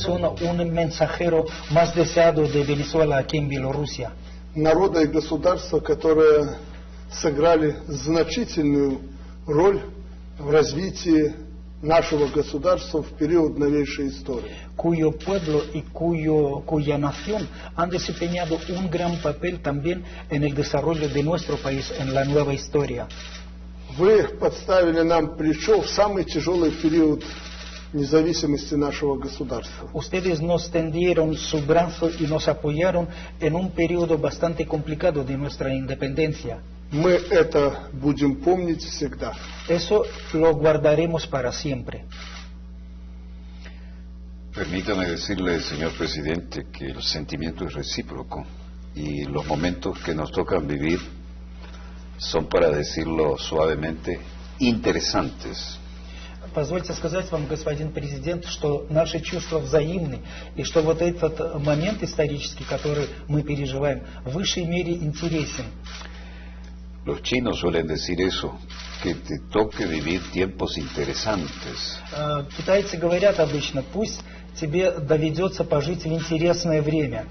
persona, un mensajero más deseado de Venezuela aquí en Bielorrusia. Народа и государства, которые сыграли значительную роль в развитии нашего государства в период новейшей истории. Cuyo pueblo y cuya nación han desempeñado un gran papel también en el desarrollo de nuestro país en la nueva historia. Вы подставили нам плечо в самый тяжелый период независимости нашего государства. Ustedes nos tendieron su brazo y nos apoyaron en un periodo bastante complicado de nuestra independencia. Мы это будем помнить всегда. Eso lo guardaremos para siempre. Permítame decirle, señor presidente, que el sentimiento es recíproco y los momentos que nos tocan vivir son, para decirlo suavemente, interesantes. Позвольте сказать вам, господин президент, что наши чувства взаимны, и что вот этот момент исторический, который мы переживаем, в высшей мере интересен. Los chinos suelen decir eso, que te toque vivir tiempos interesantes. Китайцы говорят обычно, пусть тебе доведется пожить в интересное время.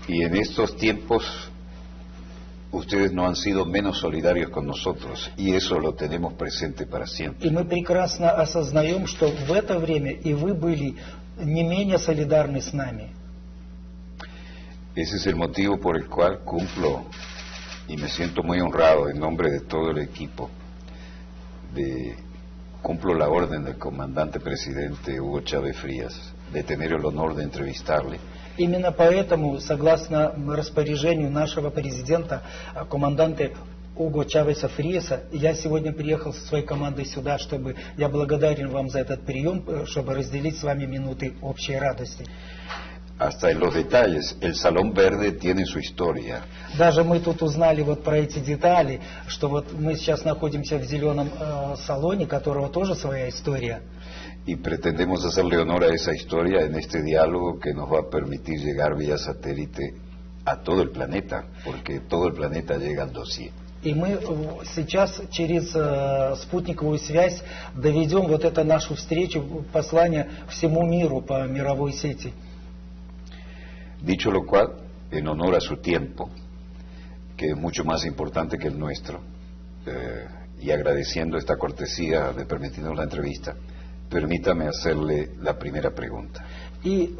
Y en estos tiempos ustedes no han sido menos solidarios con nosotros, y eso lo tenemos presente para siempre. И мы прекрасно осознаем, что в это время и вы были не менее солидарны с нами. Ese es el motivo por el cual cumplo, y me siento muy honrado en nombre de todo el equipo, cumplo la orden del comandante presidente Hugo Chávez Frías, de tener el honor de entrevistarle. Именно поэтому, согласно распоряжению нашего президента, команданта Уго Чавеса Фриеса, я сегодня приехал со своей командой сюда, чтобы я благодарен вам за этот прием, чтобы разделить с вами минуты общей радости. Hasta en los detalles, el Salón Verde tiene su historia. Даже мы тут узнали вот про эти детали, что вот мы сейчас находимся в зеленом салоне, которого тоже своя история. Y pretendemos hacerle honor a esa historia en este diálogo que nos va a permitir llegar vía satélite a todo el planeta, porque todo el planeta llega al dossier. И мы сейчас через спутниковую связь доведем вот эту нашу встречу, послание всему миру по мировой сети. Dicho lo cual, en honor a su tiempo, que es mucho más importante que el nuestro, y agradeciendo esta cortesía de permitirnos la entrevista, permítame hacerle la primera pregunta. И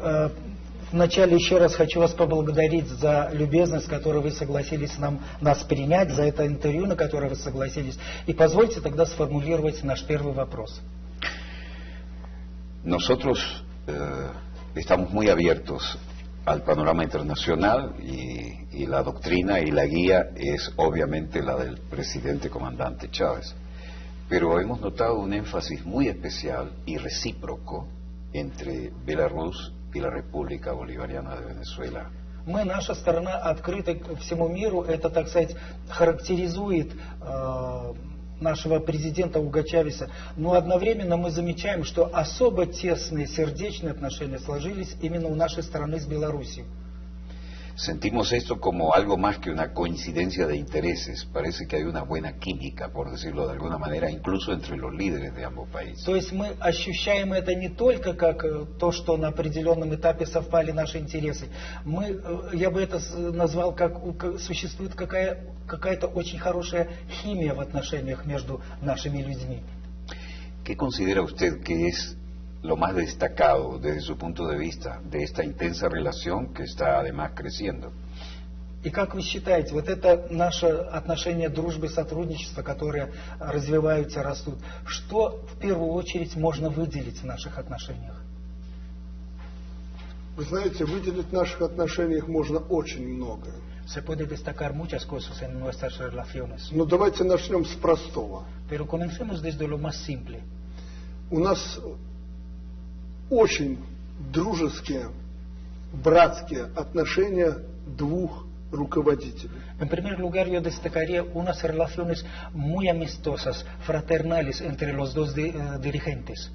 вначале еще раз хочу вас поблагодарить за любезность, с которой вы согласились нас принять, за это интервью, на которое вы согласились. И позвольте тогда сформулировать наш первый вопрос. Nosotros estamos muy abiertos al panorama internacional y la doctrina y la guía es obviamente la del presidente comandante Chávez. Pero hemos notado un énfasis muy especial y recíproco entre Belarus y la República Bolivariana de Venezuela. Мы, наша сторона, открыта к всему миру. Это, так сказать, характеризует нашего президента Уго Чавеса. Но одновременно мы замечаем, что особо тесные сердечные отношения сложились именно у нашей страны с Белоруссией. Sentimos esto como algo más que una coincidencia de intereses. Parece que hay una buena química, por decirlo de alguna manera, incluso entre los líderes de ambos países. То есть мы ощущаем это не только как то, что на определенном этапе совпали наши интересы. Я бы это назвал, как существует какая-то очень хорошая химия в отношениях между нашими людьми. ¿Qué considera usted que es lo más destacado desde su punto de vista de esta intensa relación que está además creciendo? И как вы считаете, вот это наше отношение дружбы, сотрудничества, которые развиваются, растут, что в первую очередь можно выделить в наших отношениях? Вы знаете, выделить в наших отношениях можно очень много. Se puede destacar muchas cosas en nuestras relaciones. Но давайте начнем с простого. Pero comencemos desde lo más simple. У нас очень дружеские, братские отношения двух руководителей. En primer lugar, yo destacaría unas relaciones muy amistosas, fraternales entre los dos dirigentes.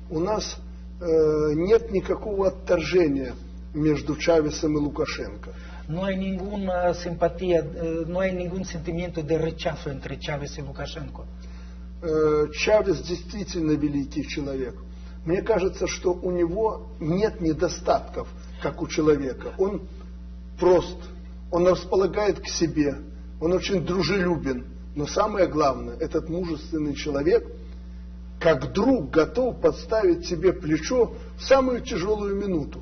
У нас нет никакого отторжения между Чавесом и Лукашенко. No hay ninguna simpatía, no hay ningún sentimiento de rechazo entre Chávez y Lukashenko. Чавес действительно великий человек, Мне кажется, что у него нет недостатков, как у человека. Он прост, он располагает к себе, он очень дружелюбен. Но самое главное, этот мужественный человек, как друг, готов подставить себе плечо в самую тяжелую минуту.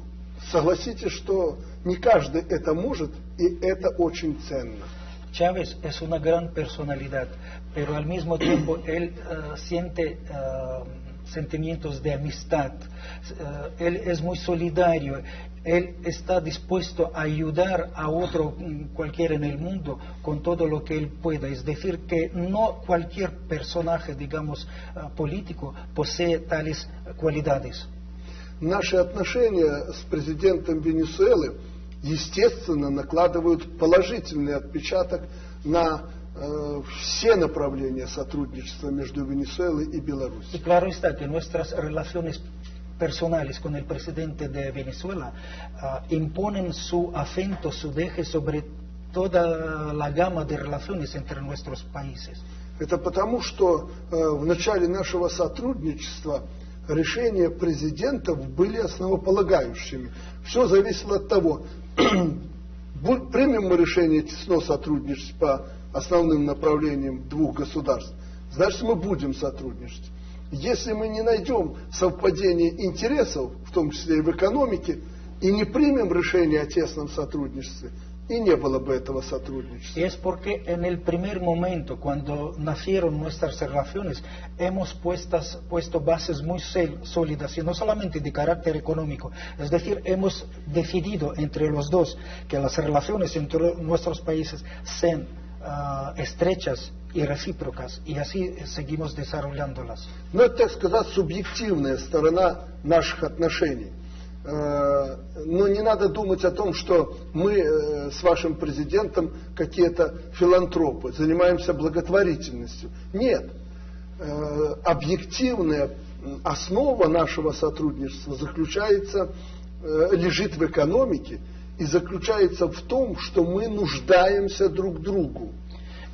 Согласитесь, что не каждый это может, и это очень ценно. Chávez es una gran personalidad, pero al mismo tiempo él siente sentimientos de amistad, él es muy solidario, él está dispuesto a ayudar a otro cualquiera en el mundo con todo lo que él pueda. Es decir, que no cualquier personaje, digamos, político posee tales cualidades. Наши отношения с президентом Венесуэлы, естественно, накладывают положительный отпечаток на все направления сотрудничества между Венесуэлой и Y Беларусью. claro está que nuestras relaciones personales con el presidente de Venezuela imponen su acento, su deje sobre toda la gama de relaciones entre nuestros países. Это потому, что в начале нашего сотрудничества решения президентов были основополагающими. Все зависело от того, примем мы решение тесно сотрудничать по основным направлениям двух государств, значит мы будем сотрудничать. Если мы не найдем совпадения интересов, в том числе и в экономике, и не примем решение о тесном сотрудничестве, и не было бы этого сотрудничества. Y es porque en el primer momento, cuando nacieron nuestras relaciones, hemos puesto bases muy sólidas, y no solamente de carácter económico. Es decir, hemos decidido entre los dos que las relaciones entre nuestros países sean estrechas и recíprocas, и así seguimos desarrollándolas. Но это, так сказать, субъективная сторона наших отношений. Но не надо думать о том, что мы с вашим президентом какие-то филантропы, занимаемся благотворительностью. Нет. Объективная основа нашего сотрудничества лежит в экономике и заключается в том, что мы нуждаемся друг другу.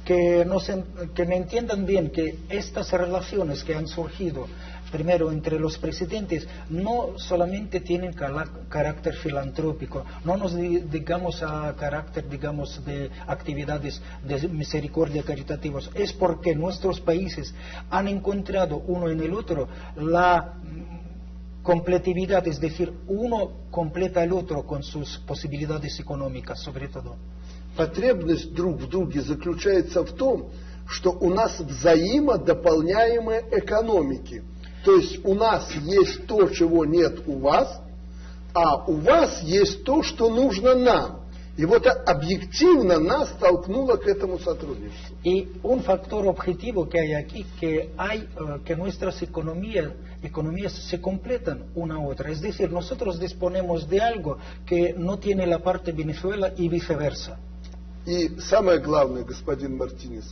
Que me entiendan bien que estas relaciones que han surgido primero entre los presidentes no solamente tienen carácter filantrópico, no nos digamos a carácter, digamos, de actividades de misericordia caritativas, es porque nuestros países han encontrado uno en el otro la completividad, es decir, uno completa al otro con sus posibilidades económicas, sobre todo. Потребность друг в друге заключается в том, что у нас взаимодополняемые экономики. То есть у нас есть то, чего нет у вас, а у вас есть то, что нужно нам. И вот объективно нас толкнуло к этому сотрудничеству. Y un factor objetivo que hay aquí, que nuestras economías se completan una a otra. Es decir, nosotros disponemos de algo que no tiene la parte Venezuela y viceversa. И самое главное, господин Мартинес,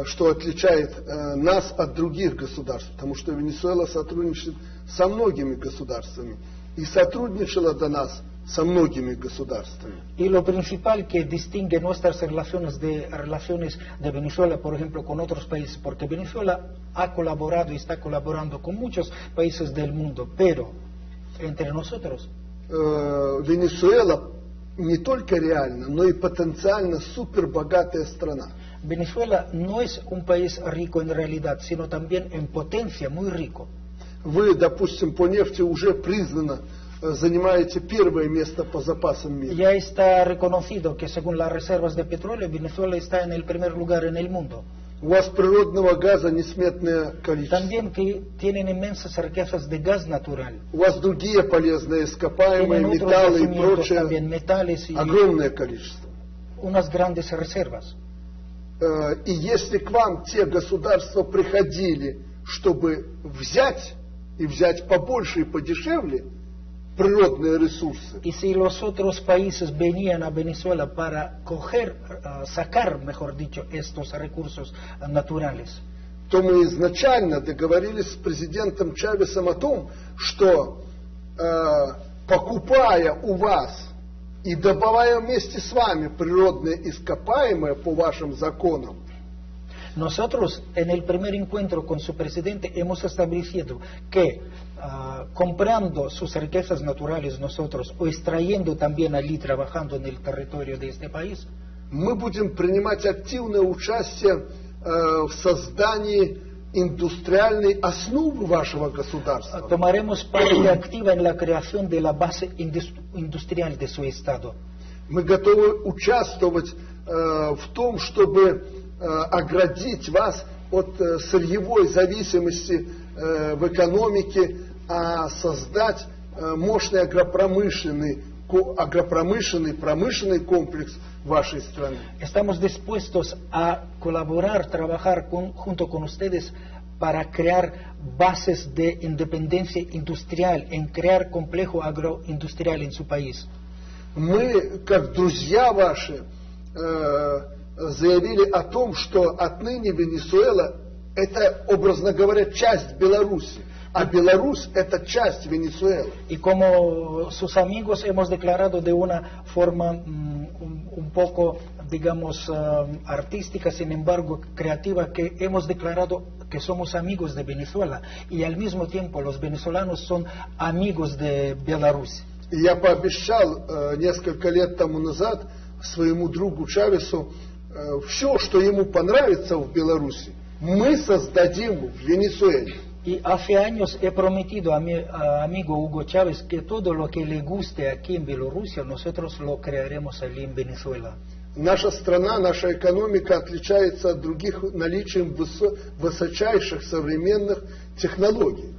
что отличает нас от других государств, потому что Венесуэла сотрудничает со многими государствами и сотрудничала до нас со многими государствами. Y lo principal que distingue nuestras relaciones de Venezuela, por ejemplo, con otros países, porque Venezuela ha colaborado y está colaborando con muchos países del mundo, pero entre nosotros Венесуэла не только реально, но и потенциально супербогатая страна. Venezuela no es un país rico en realidad, sino también en potencia muy rico. Вы, допустим, по нефти уже признано занимаете первое место по запасам мира. Ya está reconocido que según las reservas de petróleo, Venezuela está en el primer lugar en el mundo. У вас природного газа несметное количество. También que tienen inmensas riquezas de gas natural. У вас другие полезные ископаемые, Tienen otros металлы и yacimientos прочее. también, metales y Огромное количество. unas grandes reservas. И если к вам те государства приходили, чтобы взять, и взять побольше и подешевле, природные ресурсы, Y si los otros países venían a Venezuela para sacar, mejor dicho, estos recursos naturales, то мы изначально договорились с президентом Чавесом о том, что покупая у вас и добывая вместе с вами природные ископаемые по вашим законам, Nosotros en el primer encuentro con su presidente hemos establecido que comprando sus riquezas naturales nosotros o extrayendo también allí trabajando en el territorio de este país, мы будем принимать активное участие в создании индустриальной основы вашего государства. tomaremos parte activa en la creación de la base industrial de su Estado. Мы готовы участвовать в том, чтобы оградить вас от сырьевой зависимости в экономике, а создать мощный промышленный комплекс вашей страны. Estamos dispuestos a colaborar, trabajar junto con ustedes para crear bases de independencia industrial, en crear complejo agroindustrial en su país. Мы, как друзья ваши, заявили о том, что отныне Венесуэла – это, образно говоря, часть Беларуси, а Беларусь – это часть Венесуэлы. Y como sus amigos hemos declarado de una forma un poco, digamos, artística, sin embargo creativa, que hemos declarado que somos amigos de Venezuela y al mismo tiempo los venezolanos son amigos de Беларусь. И я пообещал несколько лет тому назад своему другу Чавесу, все, что ему понравится в Беларуси, мы создадим в Венесуэле. Y hace años he prometido a mi amigo Hugo Chávez que todo lo que le guste aquí en Bielorrusia, nosotros lo crearemos allí en Venezuela. Наша страна, наша экономика отличается от других наличием высочайших современных технологий.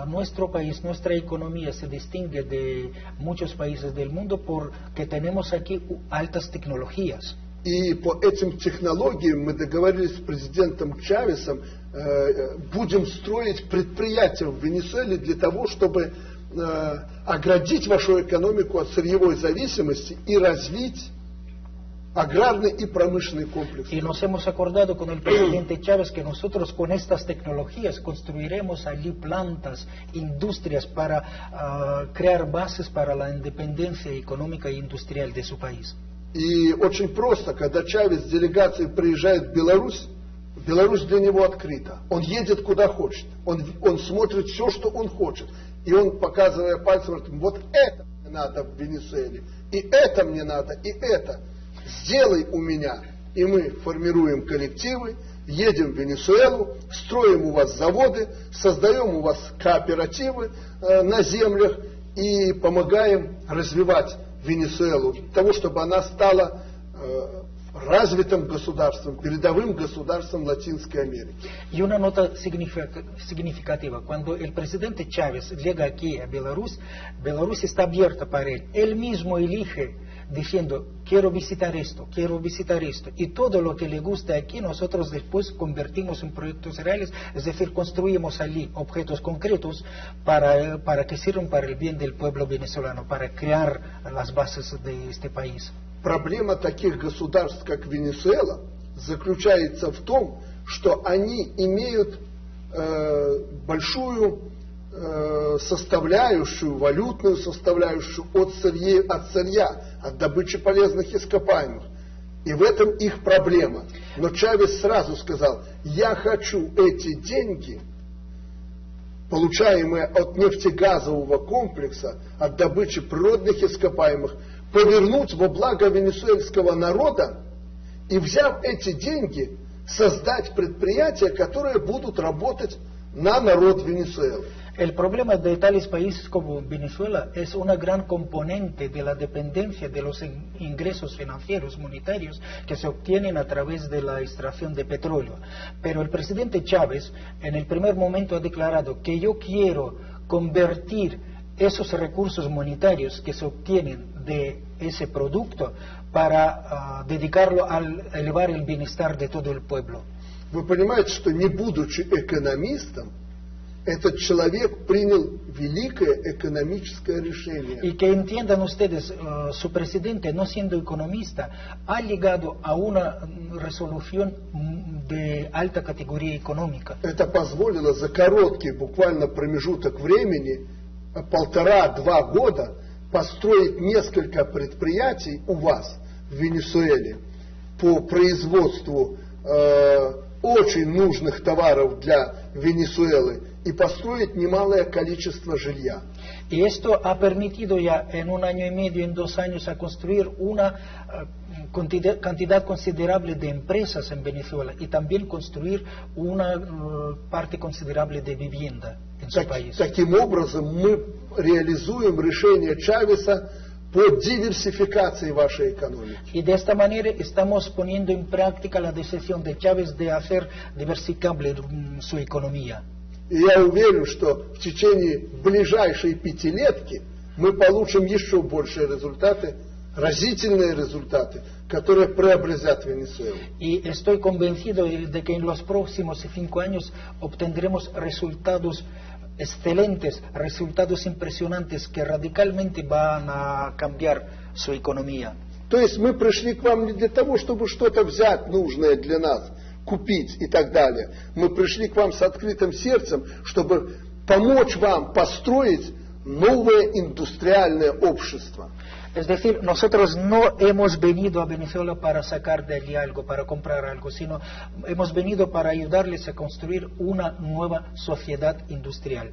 Nuestro país, nuestra economía se distingue de muchos países del mundo porque tenemos aquí altas tecnologías. И по этим технологиям мы договорились с президентом Чавесом, будем строить предприятия в Венесуэле для того, чтобы оградить вашу экономику от сырьевой зависимости и развить agrarный и промышленный комплекс. Y nos hemos acordado con el presidente Chávez que nosotros con estas tecnologías construiremos allí plantas, industrias para crear bases para la independencia económica e industrial de su país. И очень просто, когда Чавес с делегацией приезжает в Беларусь для него открыта. Он едет куда хочет, он смотрит все, что он хочет. И он, показывая пальцем, говорит, вот это мне надо в Венесуэле, и это мне надо, и это. Сделай у меня. И мы формируем коллективы, едем в Венесуэлу, строим у вас заводы, создаем у вас кооперативы на землях и помогаем развивать Венесуэлу, для того, чтобы она стала развитым государством, передовым государством Латинской Америки. Y una nota significativa, cuando el presidente Chávez llega aquí a Bielorrusia, Bielorrusia está abierta para él. Él mismo elige diciendo, quiero visitar esto, y todo lo que le gusta aquí nosotros después convertimos en proyectos reales, es decir, construimos allí objetos concretos para que sirvan para el bien del pueblo venezolano, para crear las bases de este país. Проблема таких государств, как Венесуэла, заключается в том, что они имеют большую составляющую, валютную составляющую от сырья, от добычи полезных ископаемых. И в этом их проблема. Но Чавес сразу сказал, я хочу эти деньги, получаемые от нефтегазового комплекса, от добычи природных ископаемых, повернуть во благо венесуэльского народа и, взяв эти деньги, создать предприятия, которые будут работать на народ Венесуэлы. El problema de tales países como Venezuela es una gran componente de la dependencia de los ingresos financieros monetarios que se obtienen a través de la extracción de petróleo. Pero el presidente Chávez en el primer momento ha declarado que yo quiero convertir esos recursos monetarios que se obtienen de ese producto para dedicarlo a elevar el bienestar de todo el pueblo. Вы понимаете, что не будучи экономистом, этот человек принял великое экономическое решение. Y que entiendan ustedes, su presidente, no siendo economista, ha llegado a una resolución de alta categoría económica. Это позволило за короткий буквально промежуток времени, 1,5-2 года, построить несколько предприятий у вас в Венесуэле по производству очень нужных товаров для Венесуэлы и построить немалое количество жилья. Y esto ha permitido ya en 1 año y medio, en 2 años, a construir una cantidad considerable de empresas en Venezuela y también construir una parte considerable de vivienda en su país. Таким образом мы реализуем решение Чавеса по диверсификации вашей экономики. Y de esta manera estamos poniendo en práctica la decisión de Chávez de hacer diversificable su economía. И я уверен, что в течение ближайшей пятилетки мы получим еще большие результаты, разительные результаты, которые преобразят Венесуэлу. Y estoy convencido de que en los próximos 5 años obtendremos resultados excelentes, resultados impresionantes que radicalmente van a cambiar su economía. То есть мы пришли к вам не для того, чтобы что-то взять нужное для нас, купить и так далее. Мы пришли к вам с открытым сердцем, чтобы помочь вам построить новое индустриальное общество. Es decir, nosotros no hemos venido a Venezuela para sacar de allí algo, para comprar algo, sino hemos venido para ayudarles a construir una nueva sociedad industrial.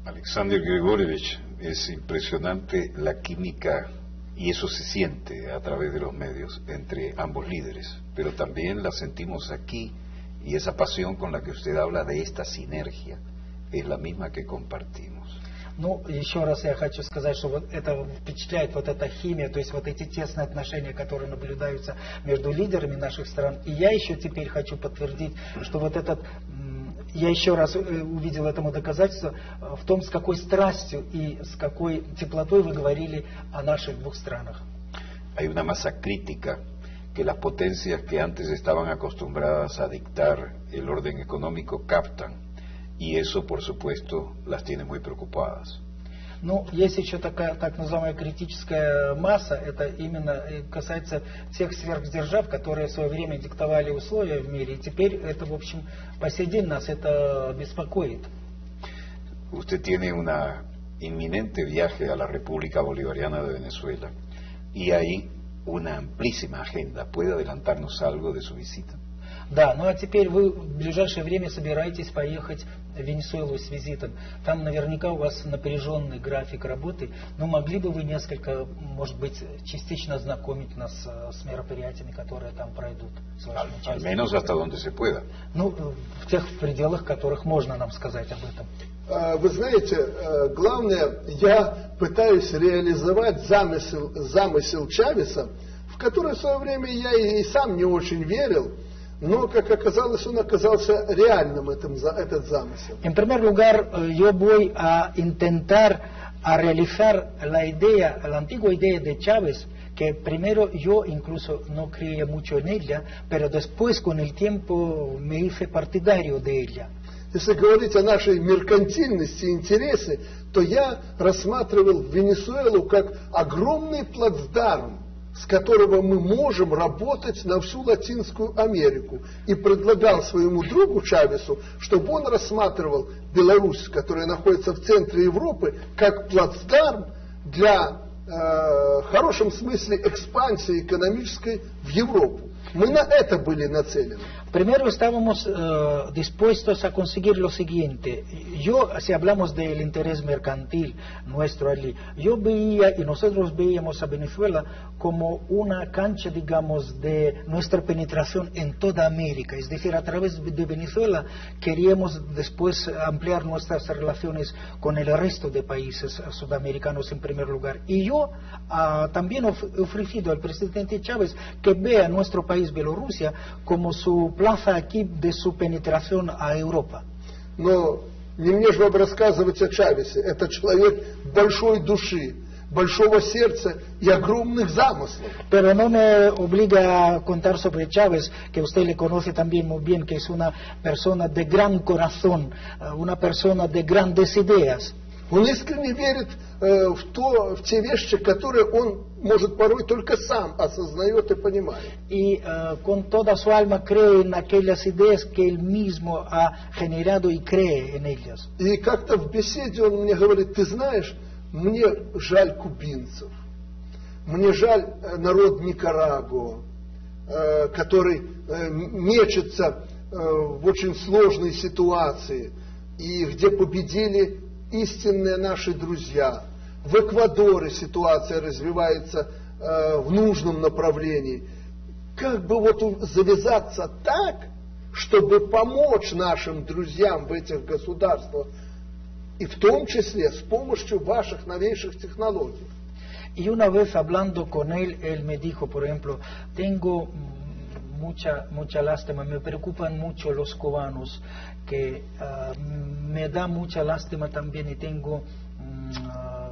Alexander Grigorievich, es impresionante la química, y eso se siente a través de los medios, entre ambos líderes, pero también la sentimos aquí, y esa pasión con la que usted habla de esta sinergia es la misma que compartimos. Ну, еще раз я хочу сказать, что вот это впечатляет, вот эта химия, то есть вот эти тесные отношения, которые наблюдаются между лидерами наших стран. И я еще теперь хочу подтвердить, что вот этот, я еще раз увидел этому доказательство в том, с какой страстью и с какой теплотой вы говорили о наших двух странах. Hay una masa crítica que las potencias que antes estaban acostumbradas a dictar el orden económico captan. Y eso, por supuesto, las tiene muy preocupadas. Ну, есть еще такая так называемая критическая масса, это именно касается тех сверхдержав, которые в свое время диктовали условия в мире, и теперь это, в общем, по сей день нас это беспокоит. Usted tiene un inminente viaje a la República Bolivariana de Venezuela y hay una amplísima agenda. ¿Puede adelantarnos algo de su visita? Да, ну а теперь вы в ближайшее время собираетесь поехать в Венесуэлу с визитом. Там наверняка у вас напряженный график работы, но могли бы вы несколько, может быть, частично ознакомить нас с мероприятиями, которые там пройдут? Al menos hasta donde se pueda. Ну, в тех пределах, в которых можно нам сказать об этом. Вы знаете, главное, я пытаюсь реализовать замысел Чавеса, в который в свое время я и сам не очень верил. Но, как оказалось, он оказался реальным, этот замысел. En primer lugar, yo voy a intentar a realizar la idea, la antigua idea de Chávez, que primero yo incluso no creía mucho en ella, pero después con el tiempo me hice partidario de ella. Если говорить о нашей меркантильности и интересе, то я рассматривал Венесуэлу как огромный плацдарм, с которого мы можем работать на всю Латинскую Америку. И предлагал своему другу Чавесу, чтобы он рассматривал Беларусь, которая находится в центре Европы, как плацдарм для, в хорошем смысле, экспансии экономической в Европу. Мы на это были нацелены. Primero estábamos dispuestos a conseguir lo siguiente. Yo, si hablamos del interés mercantil nuestro allí, yo veía y nosotros veíamos a Venezuela como una cancha, digamos, de nuestra penetración en toda América. Es decir, a través de Venezuela queríamos después ampliar nuestras relaciones con el resto de países sudamericanos en primer lugar. Y yo también he ofrecido al presidente Chávez que vea nuestro país, Bielorrusia, como su plaza aquí de su penetración a Europa. Но не мне же вам рассказывать о Чавесе. Это человек большой души, большого сердца и огромных замыслов. Pero no me obliga a contar sobre Chávez, que usted le conoce también muy bien, que es una persona de gran corazón, una persona de grandes ideas. Он искренне верит в те вещи, которые он, может, порой только сам осознает и понимает. Y con toda su alma cree en aquellas ideas que él mismo ha generado y cree en ellas. И как-то в беседе он мне говорит: ты знаешь, мне жаль кубинцев, мне жаль народ Никарагуа, который мечется в очень сложной ситуации, и где победили истинные наши друзья. В Эквадоре ситуация развивается в нужном направлении. Как бы вот завязаться так, чтобы помочь нашим друзьям в этих государствах, и в том числе с помощью ваших новейших технологий. Y una vez hablando con él me dijo, por ejemplo, tengo mucha lástima, me preocupan mucho los cubanos, que me da mucha lástima también, y tengo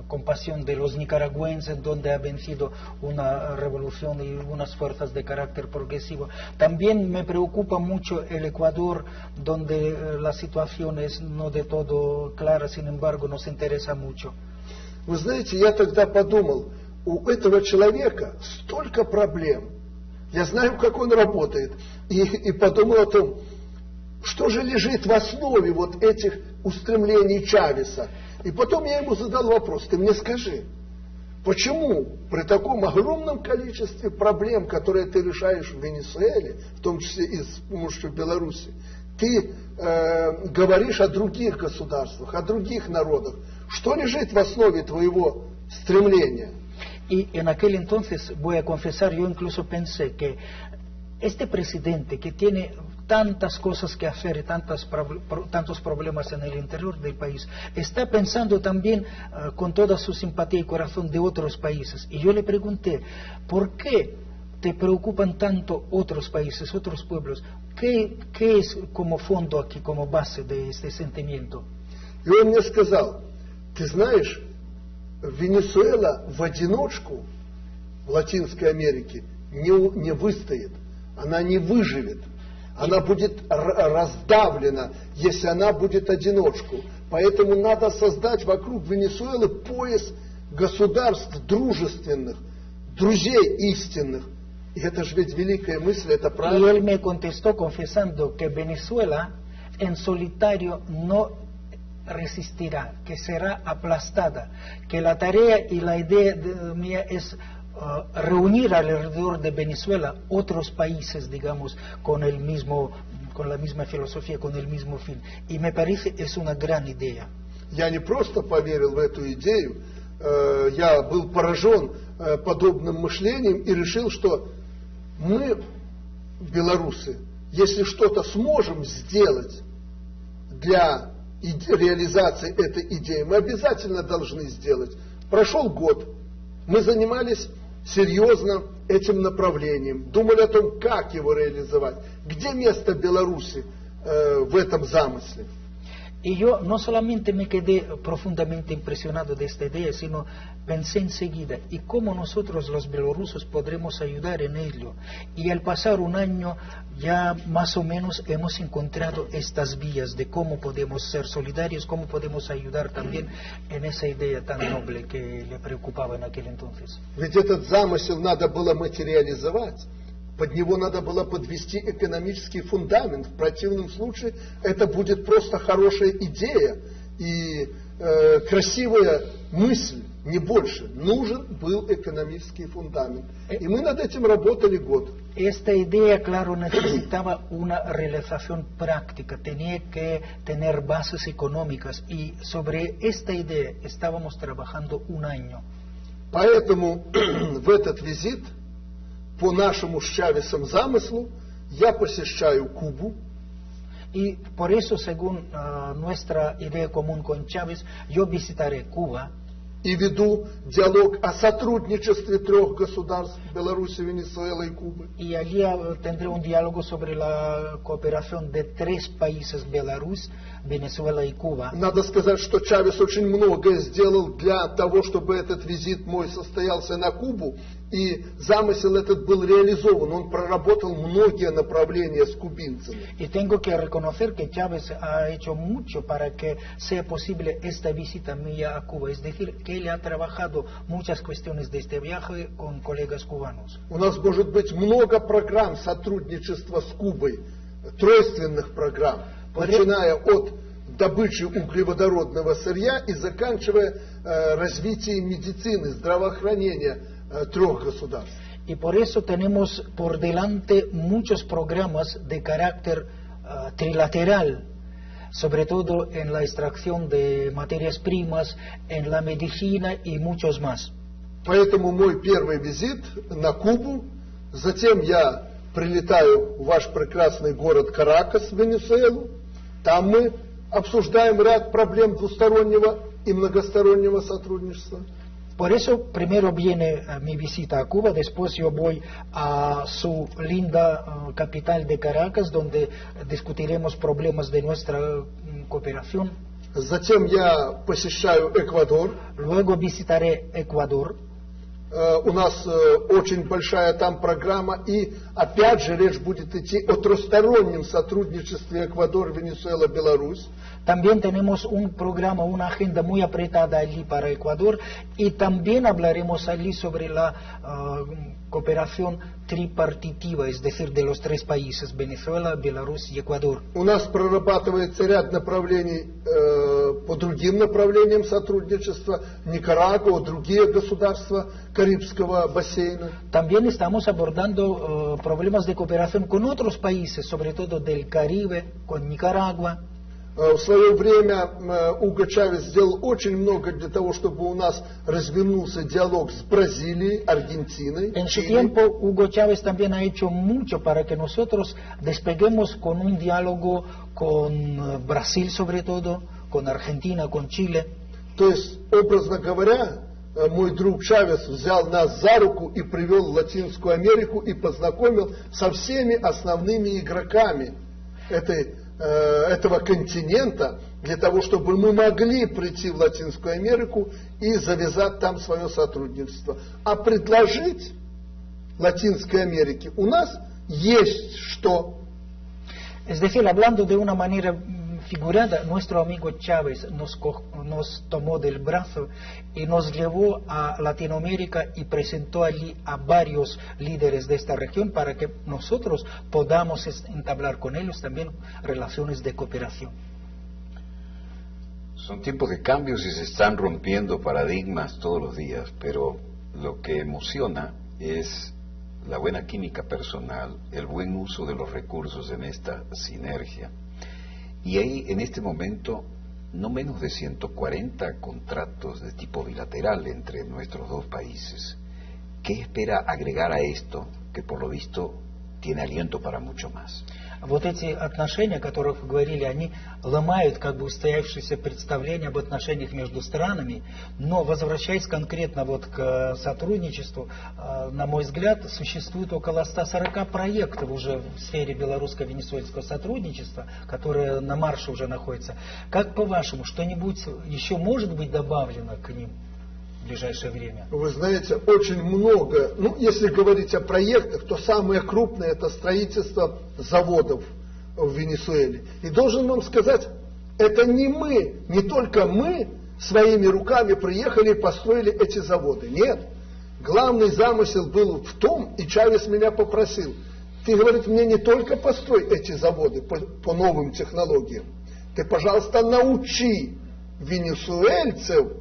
compasión de los nicaragüenses, donde ha vencido una revolución y unas fuerzas de carácter progresivo. También me preocupa mucho el Ecuador, donde la situación es no de todo clara, sin embargo nos interesa mucho. Вы знаете, я тогда подумал, у этого человека столько проблем. Я знаю, как он работает. И подумал о том, что же лежит в основе вот этих устремлений Чавеса. И потом я ему задал вопрос: ты мне скажи, почему при таком огромном количестве проблем, которые ты решаешь в Венесуэле, в том числе и с помощью Беларуси, ты говоришь о других государствах, о других народах? Что лежит в основе твоего стремления? Y en aquel entonces, voy a confesar, yo incluso pensé que este presidente que tiene tantas cosas que hacer y tantos problemas en el interior del país, está pensando también con toda su simpatía y corazón de otros países. Y yo le pregunté, ¿por qué te preocupan tanto otros países, otros pueblos? ¿Qué es como fondo aquí, como base de este sentimiento? И он мне сказал: ты знаешь, Венесуэла в одиночку в Латинской Америке не выстоит, она не выживет, она будет раздавлена, если она будет одиночку. Поэтому надо создать вокруг Венесуэлы пояс государств дружественных, друзей истинных. И это же ведь великая мысль, это правильно. Y él me contestó confesando que Venezuela en solitario no resistirá, que será aplastada, que la tarea y la idea mía es reunir alrededor de Venezuela otros países, digamos, con la misma filosofía, con el mismo fin. Y me parece es una gran idea. Я не просто поверил в эту идею, я был поражен подобным мышлением и решил, что мы, белорусы, если что-то сможем сделать для реализации этой идеи, мы обязательно должны сделать. Прошел год, мы занимались серьезно этим направлением, думали о том, как его реализовать, где место Беларуси в этом замысле. Y yo no solamente me quedé profundamente impresionado de esta idea, sino pensé enseguida, ¿y cómo nosotros los bielorrusos podremos ayudar en ello? Y al pasar un año ya más o menos hemos encontrado estas vías de cómo podemos ser solidarios, cómo podemos ayudar también en esa idea tan noble que le preocupaba en aquel entonces. Ведь этот замысел надо было материализовать. Под него надо было подвести экономический фундамент. В противном случае это будет просто хорошая идея и красивая мысль, не больше. Нужен был экономический фундамент. И мы над этим работали год. Esta idea, claro, necesitaba una realización práctica, tenía que tener bases económicas, y sobre esta idea estábamos trabajando un año. Поэтому в этот визит, по нашему с Чавесом замыслу, я посещаю Кубу. Y por eso, según nuestra idea común con Chávez, yo visitaré Cuba. И веду диалог о сотрудничестве трех государств: Беларуси, Венесуэлы и Кубы. Y allí tendré un diálogo sobre la cooperación de tres países: Belarus, Venezuela y Cuba. Надо сказать, что Чавес очень многое сделал для того, чтобы этот визит мой состоялся на Кубу, и замысел этот был реализован. Он проработал многие направления с кубинцами. Y tengo que reconocer que Chávez ha hecho mucho para que sea posible esta visita mía a Cuba. Es decir, que él ha trabajado muchas cuestiones de este viaje con colegas cubanos. У нас может быть много программ сотрудничества с Кубой, тройственных программ, начиная от добычи углеводородного сырья и заканчивая развитием медицины, здравоохранения трех государств. Y por eso tenemos por delante muchos programas de carácter trilateral, sobre todo en la extracción de materias primas, en la medicina y muchos más. Поэтому мой первый визит на Кубу, затем я прилетаю в ваш прекрасный город Каракас, Венесуэлу. Там мы обсуждаем ряд проблем двустороннего и многостороннего сотрудничества. Por eso primero viene mi visita a Cuba, después yo voy a su linda capital de Caracas, donde discutiremos problemas de nuestra cooperación. Затем я посещаю Эквадор. Luego visitaré Ecuador. У нас очень большая там программа, и опять же речь будет идти о трехстороннем сотрудничестве Эквадор, Венесуэла, Беларусь. También tenemos un programa, una agenda muy apretada allí para Ecuador, y también hablaremos allí sobre la cooperación tripartitiva, es decir, de los tres países, Venezuela, Беларусь y Ecuador. У нас прорабатывается ряд направлений по другим направлениям сотрудничества, Никарагуа, другие государства Карибского бассейна. También estamos abordando problemas de cooperación con otros países, sobre todo del Caribe, con Nicaragua. В свое время Уго Чавес сделал очень много для того, чтобы у нас развернулся диалог с Бразилией, Аргентиной. En su tiempo, Hugo Chávez también ha hecho mucho para que nosotros despeguemos con un diálogo con Brasil, sobre todo, con Argentina, con Chile. То есть, образно говоря, мой друг Чавес взял нас за руку и привел в Латинскую Америку и познакомил со всеми основными игроками этого континента, для того, чтобы мы могли прийти в Латинскую Америку и завязать там свое сотрудничество. А предложить Латинской Америке у нас есть что. Es decir, hablando de una manera figurada, nuestro amigo Chávez nos tomó del brazo y nos llevó a Latinoamérica y presentó allí a varios líderes de esta región para que nosotros podamos entablar con ellos también relaciones de cooperación. Son tiempos de cambios y se están rompiendo paradigmas todos los días, pero lo que emociona es la buena química personal, el buen uso de los recursos en esta sinergia. Y hay en este momento no menos de 140 contratos de tipo bilateral entre nuestros dos países. ¿Qué espera agregar a esto, que por lo visto tiene aliento para mucho más? Вот эти отношения, о которых вы говорили, они ломают как бы устоявшиеся представления об отношениях между странами, но возвращаясь конкретно вот к сотрудничеству, на мой взгляд, существует около 140 проектов уже в сфере белорусско-венесуэльского сотрудничества, которые на марше уже находятся. Как по-вашему, что-нибудь еще может быть добавлено к ним в ближайшее время? Вы знаете, очень много, если говорить о проектах, то самое крупное это строительство заводов в Венесуэле. И должен вам сказать, это не только мы своими руками приехали и построили эти заводы. Нет, главный замысел был в том, и Чавес меня попросил, ты, говорит, мне не только построй эти заводы по новым технологиям, ты, пожалуйста, научи венесуэльцев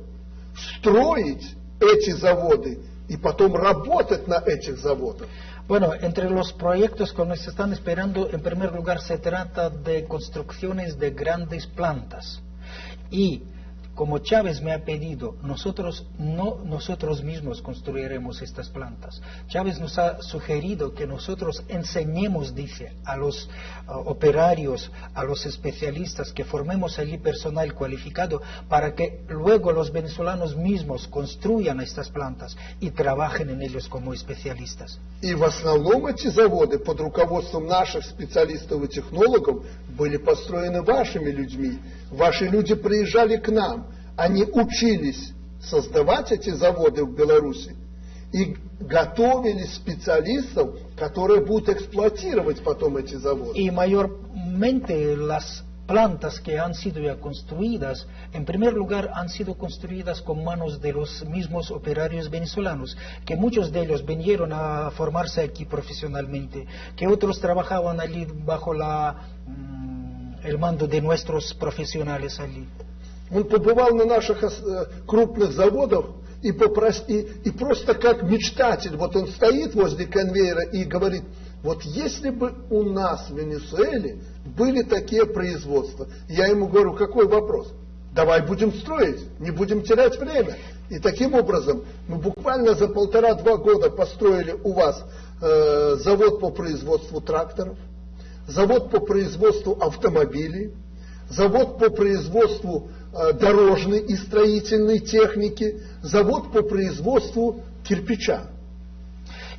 строить эти заводы и потом работать на этих заводах. Bueno, entre los proyectos que nos están esperando, en primer lugar se trata de construcciones de grandes plantas. Y como Chávez me ha pedido, nosotros mismos construiremos estas plantas. Chávez nos ha sugerido que nosotros enseñemos, dice, a los operarios, a los especialistas, que formemos allí personal cualificado para que luego los venezolanos mismos construyan estas plantas y trabajen en ellos como especialistas. И в основном эти заводы под руководством наших специалистов и технологов были построены вашими людьми. Ваши люди приезжали к нам, они учились создавать эти заводы в Беларуси и готовили специалистов, которые будут эксплуатировать потом эти заводы. Y mayormente las plantas que han sido ya construidas, en primer lugar han sido construidas con manos de los mismos operarios venezolanos, que muchos de ellos vinieron a formarse aquí profesionalmente, que otros trabajaban allí bajo el mando de nuestros profesionales allí. Он побывал на наших крупных заводах и просто как мечтатель, вот он стоит возле конвейера и говорит, вот если бы у нас в Венесуэле были такие производства, я ему говорю, какой вопрос? Давай будем строить, не будем терять время. И таким образом мы буквально за 1,5-2 года построили у вас завод по производству тракторов, завод по производству автомобилей, завод по производству дорожной и строительной техники, завод по производству кирпича.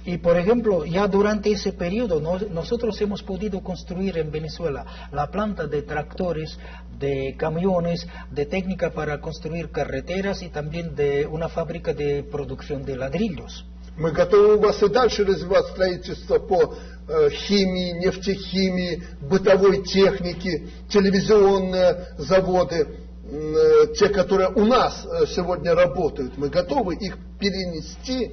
Y por ejemplo, ya durante ese periodo nosotros hemos podido construir en Venezuela la planta de tractores, de camiones, de técnica para construir carreteras y también de una fábrica de producción de ladrillos. Мы готовы у вас и дальше развивать строительство по химии, нефтехимии, бытовой технике, телевизионные заводы, те, которые у нас сегодня работают. Мы готовы их перенести,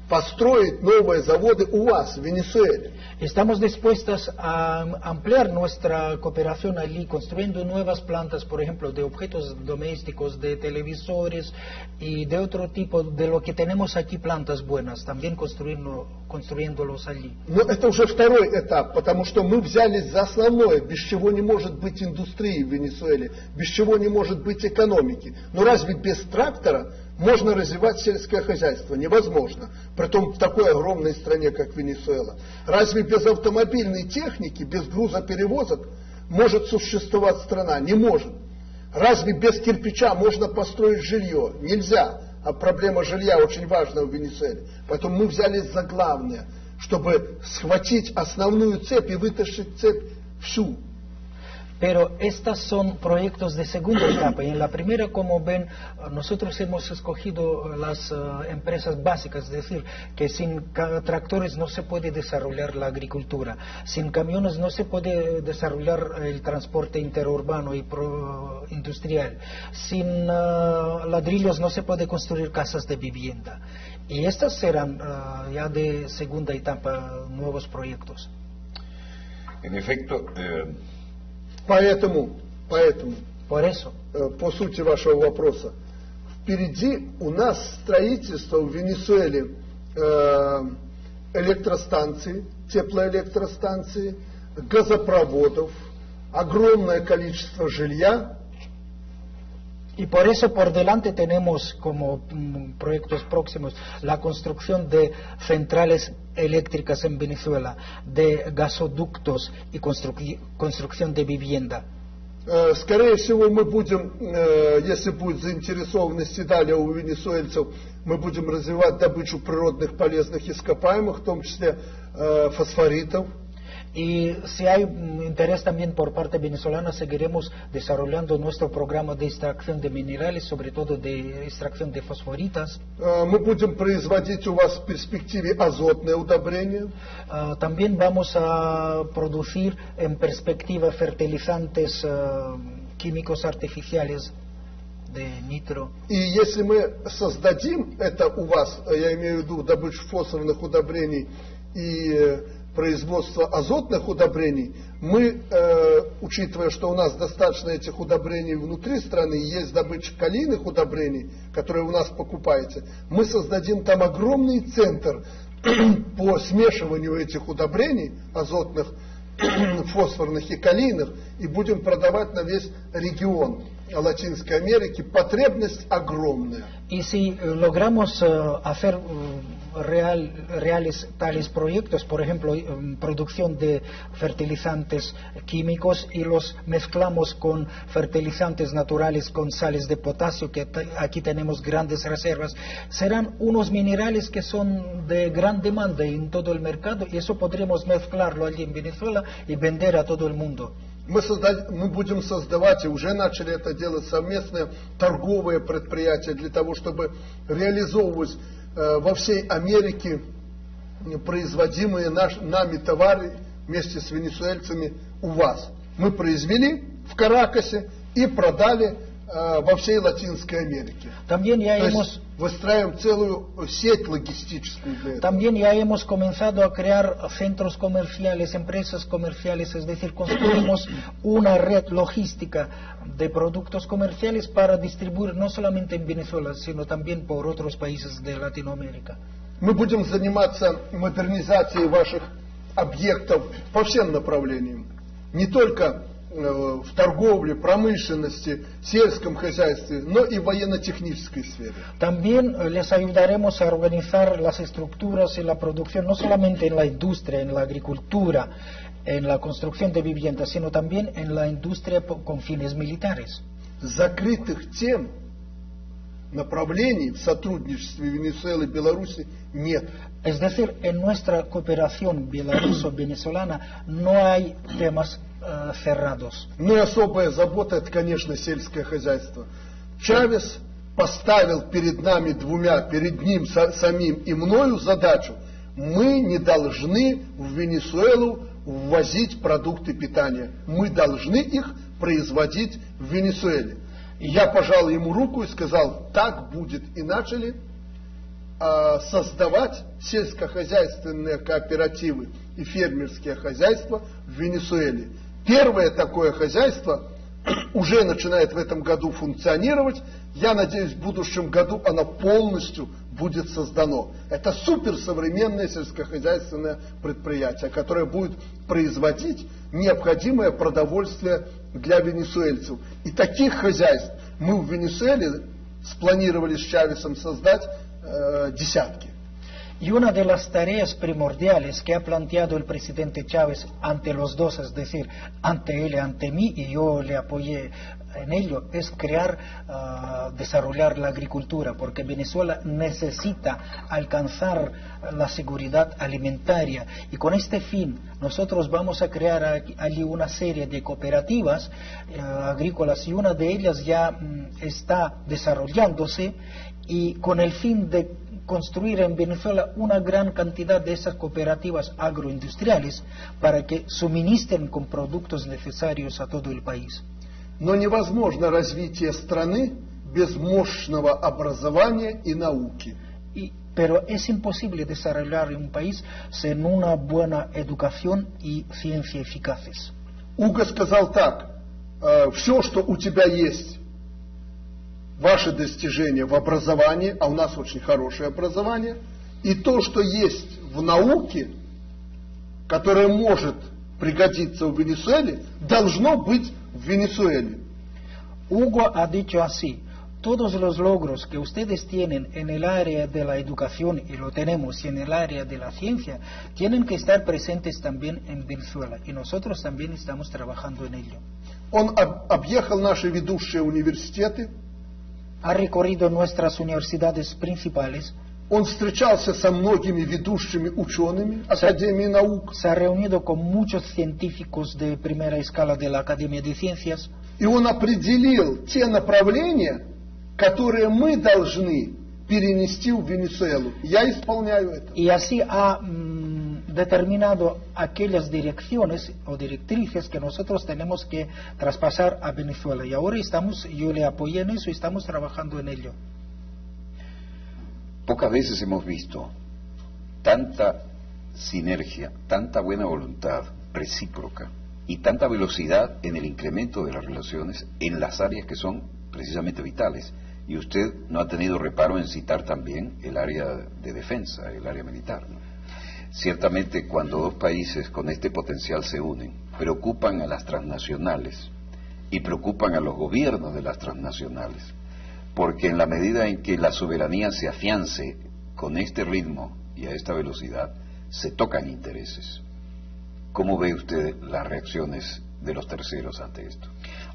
построить новые заводы у вас в Венесуэле. Estamos dispuestos a ampliar nuestra cooperación allí, construyendo nuevas plantas, por ejemplo, de objetos domésticos, de televisores y de otro tipo, de lo que tenemos aquí plantas buenas, también construyéndolos allí. Но это уже второй этап, потому что мы взялись за основное, без чего не может быть индустрии в Венесуэле, без чего не может быть экономики. Но разве без трактора можно развивать сельское хозяйство? Невозможно. Притом в такой огромной стране, как Венесуэла. Разве без автомобильной техники, без грузоперевозок может существовать страна? Не может. Разве без кирпича можно построить жилье? Нельзя. А проблема жилья очень важна в Венесуэле. Поэтому мы взялись за главное, чтобы схватить основную цепь и вытащить цепь всю. Pero estos son proyectos de segunda etapa y en la primera, como ven, nosotros hemos escogido las empresas básicas, es decir, que sin tractores no se puede desarrollar la agricultura, sin camiones no se puede desarrollar el transporte interurbano y industrial, sin ladrillos no se puede construir casas de vivienda. Y estos serán ya de segunda etapa nuevos proyectos. En efecto, Поэтому, Por eso, по сути вашего вопроса, впереди у нас строительство в Венесуэле электростанций, теплоэлектростанций, газопроводов, огромное количество жилья. y por eso por delante tenemos como proyectos próximos la construcción de centrales eléctricas en Venezuela, de gasoductos y construcción de vivienda. Скорее всего, мы будем, если будет заинтересованность и далее у венесуэльцев, мы будем развивать добычу природных полезных ископаемых, в том числе фосфоритов. Y si hay interés también por parte venezolana, seguiremos desarrollando nuestro programa de extracción de minerales, sobre todo de extracción de fosforitas. Мы будем производить у вас в перспективе азотные удобрения. También vamos a producir en perspectiva fertilizantes químicos artificiales de nitro. И если мы создадим это у вас, я имею в виду добычу фосфорных удобрений и производство азотных удобрений, мы, учитывая, что у нас достаточно этих удобрений внутри страны, есть добыча калийных удобрений, которые у нас покупаете, мы создадим там огромный центр по смешиванию этих удобрений, азотных, фосфорных и калийных, и будем продавать на весь регион Латинской Америки. Потребность огромная. Y si logramos hacer reales tales proyectos, por ejemplo, producción de fertilizantes químicos y los mezclamos con fertilizantes naturales, con sales de potasio, que aquí tenemos grandes reservas, serán unos minerales que son de gran demanda en todo el mercado y eso podremos mezclarlo allí en Venezuela y vender a todo el mundo. Мы будем создавать, и уже начали это делать, совместные торговые предприятия для того, чтобы реализовывать во всей Америке производимые нами товары вместе с венесуэльцами у вас. Мы произвели в Каракасе и продали во всей Латинской Америке. También ya То hemos есть выстраиваем целую сеть логистическую для этого. También ya hemos comenzado a crear centros comerciales, empresas comerciales, es decir, construimos una red logística de productos comerciales para distribuir no solamente en Venezuela, sino también por otros países de Latinoamérica. Мы будем заниматься модернизацией ваших объектов по всем направлениям. Не только в торговле, промышленности, сельском хозяйстве, но и в военно-технической сфере. También les ayudaremos a organizar las estructuras y la producción, no solamente en la industria, en la agricultura, en la construcción de viviendas, sino también en la industria con fines militares. Закрытых тем, направлений в сотрудничестве Венесуэлы и Беларуси нет. Es decir, en nuestra cooperación belaruso-venezolana no hay temas cerrados. Ну и особая забота — это, конечно, сельское хозяйство. Чавес поставил перед нами двумя, перед ним самим и мною задачу: мы не должны в Венесуэлу ввозить продукты питания. Мы должны их производить в Венесуэле. И я пожал ему руку и сказал: так будет. И начали создавать сельскохозяйственные кооперативы и фермерские хозяйства в Венесуэле. Первое такое хозяйство уже начинает в этом году функционировать. Я надеюсь, в будущем году оно полностью будет создано. Это суперсовременное сельскохозяйственное предприятие, которое будет производить необходимое продовольствие для венесуэльцев. И таких хозяйств мы в Венесуэле спланировали с Чавесом создать десятки. Y una de las tareas primordiales que ha planteado el presidente Chávez ante los dos, es decir, ante él y ante mí, y yo le apoyé en ello, es desarrollar la agricultura, porque Venezuela necesita alcanzar la seguridad alimentaria. Y con este fin, nosotros vamos a crear allí una serie de cooperativas agrícolas, y una de ellas ya está desarrollándose, y con el fin de construir en Venezuela una gran cantidad de esas cooperativas agroindustriales para que suministren con productos necesarios a todo el país. Но невозможно развитие страны без мощного образования и науки. Pero es imposible desarrollar un país sin una buena educación y ciencia eficaces. Уго сказал так: все, что у тебя есть, ваши достижения в образовании, а у нас очень хорошее образование, и то, что есть в науке, которое может пригодиться в Венесуэле, должно быть в Венесуэле. Hugo ha dicho así: todos los logros que ustedes tienen en el área de la educación, y lo tenemos, y en el área de la ciencia, tienen que estar presentes también en Venezuela, y nosotros también estamos trabajando en ello. Он объехал наши ведущие университеты. Ha recorrido nuestras universidades principales. Он встречался со многими ведущими учеными Академии наук. Se ha reunido con muchos científicos de primera escala de la Academia de Ciencias. И он определил те направления, которые мы должны перенести в Венесуэлу. Я исполняю это. Y así ha determinado aquellas direcciones o directrices que nosotros tenemos que traspasar a Venezuela. Y ahora yo le apoyé en eso y estamos trabajando en ello. Pocas veces hemos visto tanta sinergia, tanta buena voluntad recíproca y tanta velocidad en el incremento de las relaciones en las áreas que son precisamente vitales. Y usted no ha tenido reparo en citar también el área de defensa, el área militar, ¿no? Ciertamente, cuando dos países con este potencial se unen, preocupan a las transnacionales y preocupan a los gobiernos de las transnacionales, porque en la medida en que la soberanía se afiance con este ritmo y a esta velocidad, se tocan intereses. ¿Cómo ve usted las reacciones de los terceros ante esto?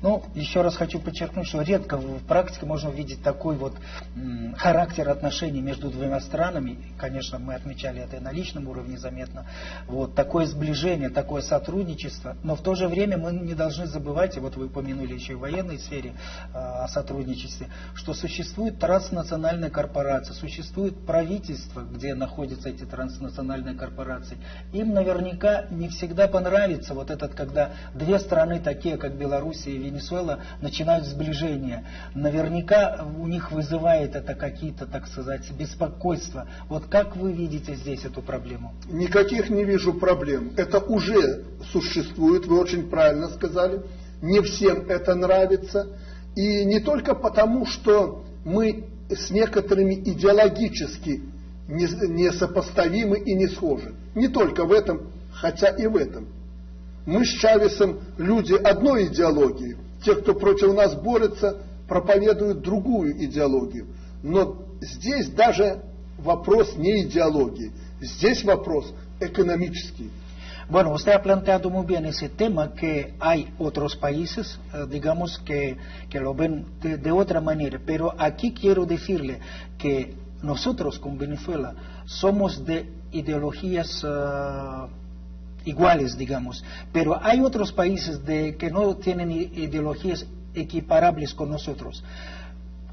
Ну, еще раз хочу подчеркнуть, что редко в практике можно увидеть такой вот характер отношений между двумя странами. Конечно, мы отмечали это и на личном уровне заметно. Вот такое сближение, такое сотрудничество. Но в то же время мы не должны забывать, и вот вы упомянули еще и в военной сфере о сотрудничестве, что существует транснациональная корпорация, существует правительство, где находятся эти транснациональные корпорации. Им наверняка не всегда понравится вот этот, когда две страны такие, как Беларусь и Венесуэла начинают сближение. Наверняка у них вызывает это какие-то, так сказать, беспокойства. Вот как вы видите здесь эту проблему? Никаких не вижу проблем. Это уже существует, вы очень правильно сказали. Не всем это нравится. И не только потому, что мы с некоторыми идеологически несопоставимы и не схожи. Не только в этом, хотя и в этом. Мы с Чавесом люди одной идеологии. Те, кто против нас борется, проповедуют другую идеологию. Но здесь даже вопрос не идеологии. Здесь вопрос экономический. Bueno, usted ha planteado muy bien ese tema, que hay otros países, digamos, que lo ven de otra manera, pero aquí quiero decirle que nosotros con Venezuela somos de ideologías iguales, digamos, pero hay otros países que no tienen ideologías equiparables con nosotros.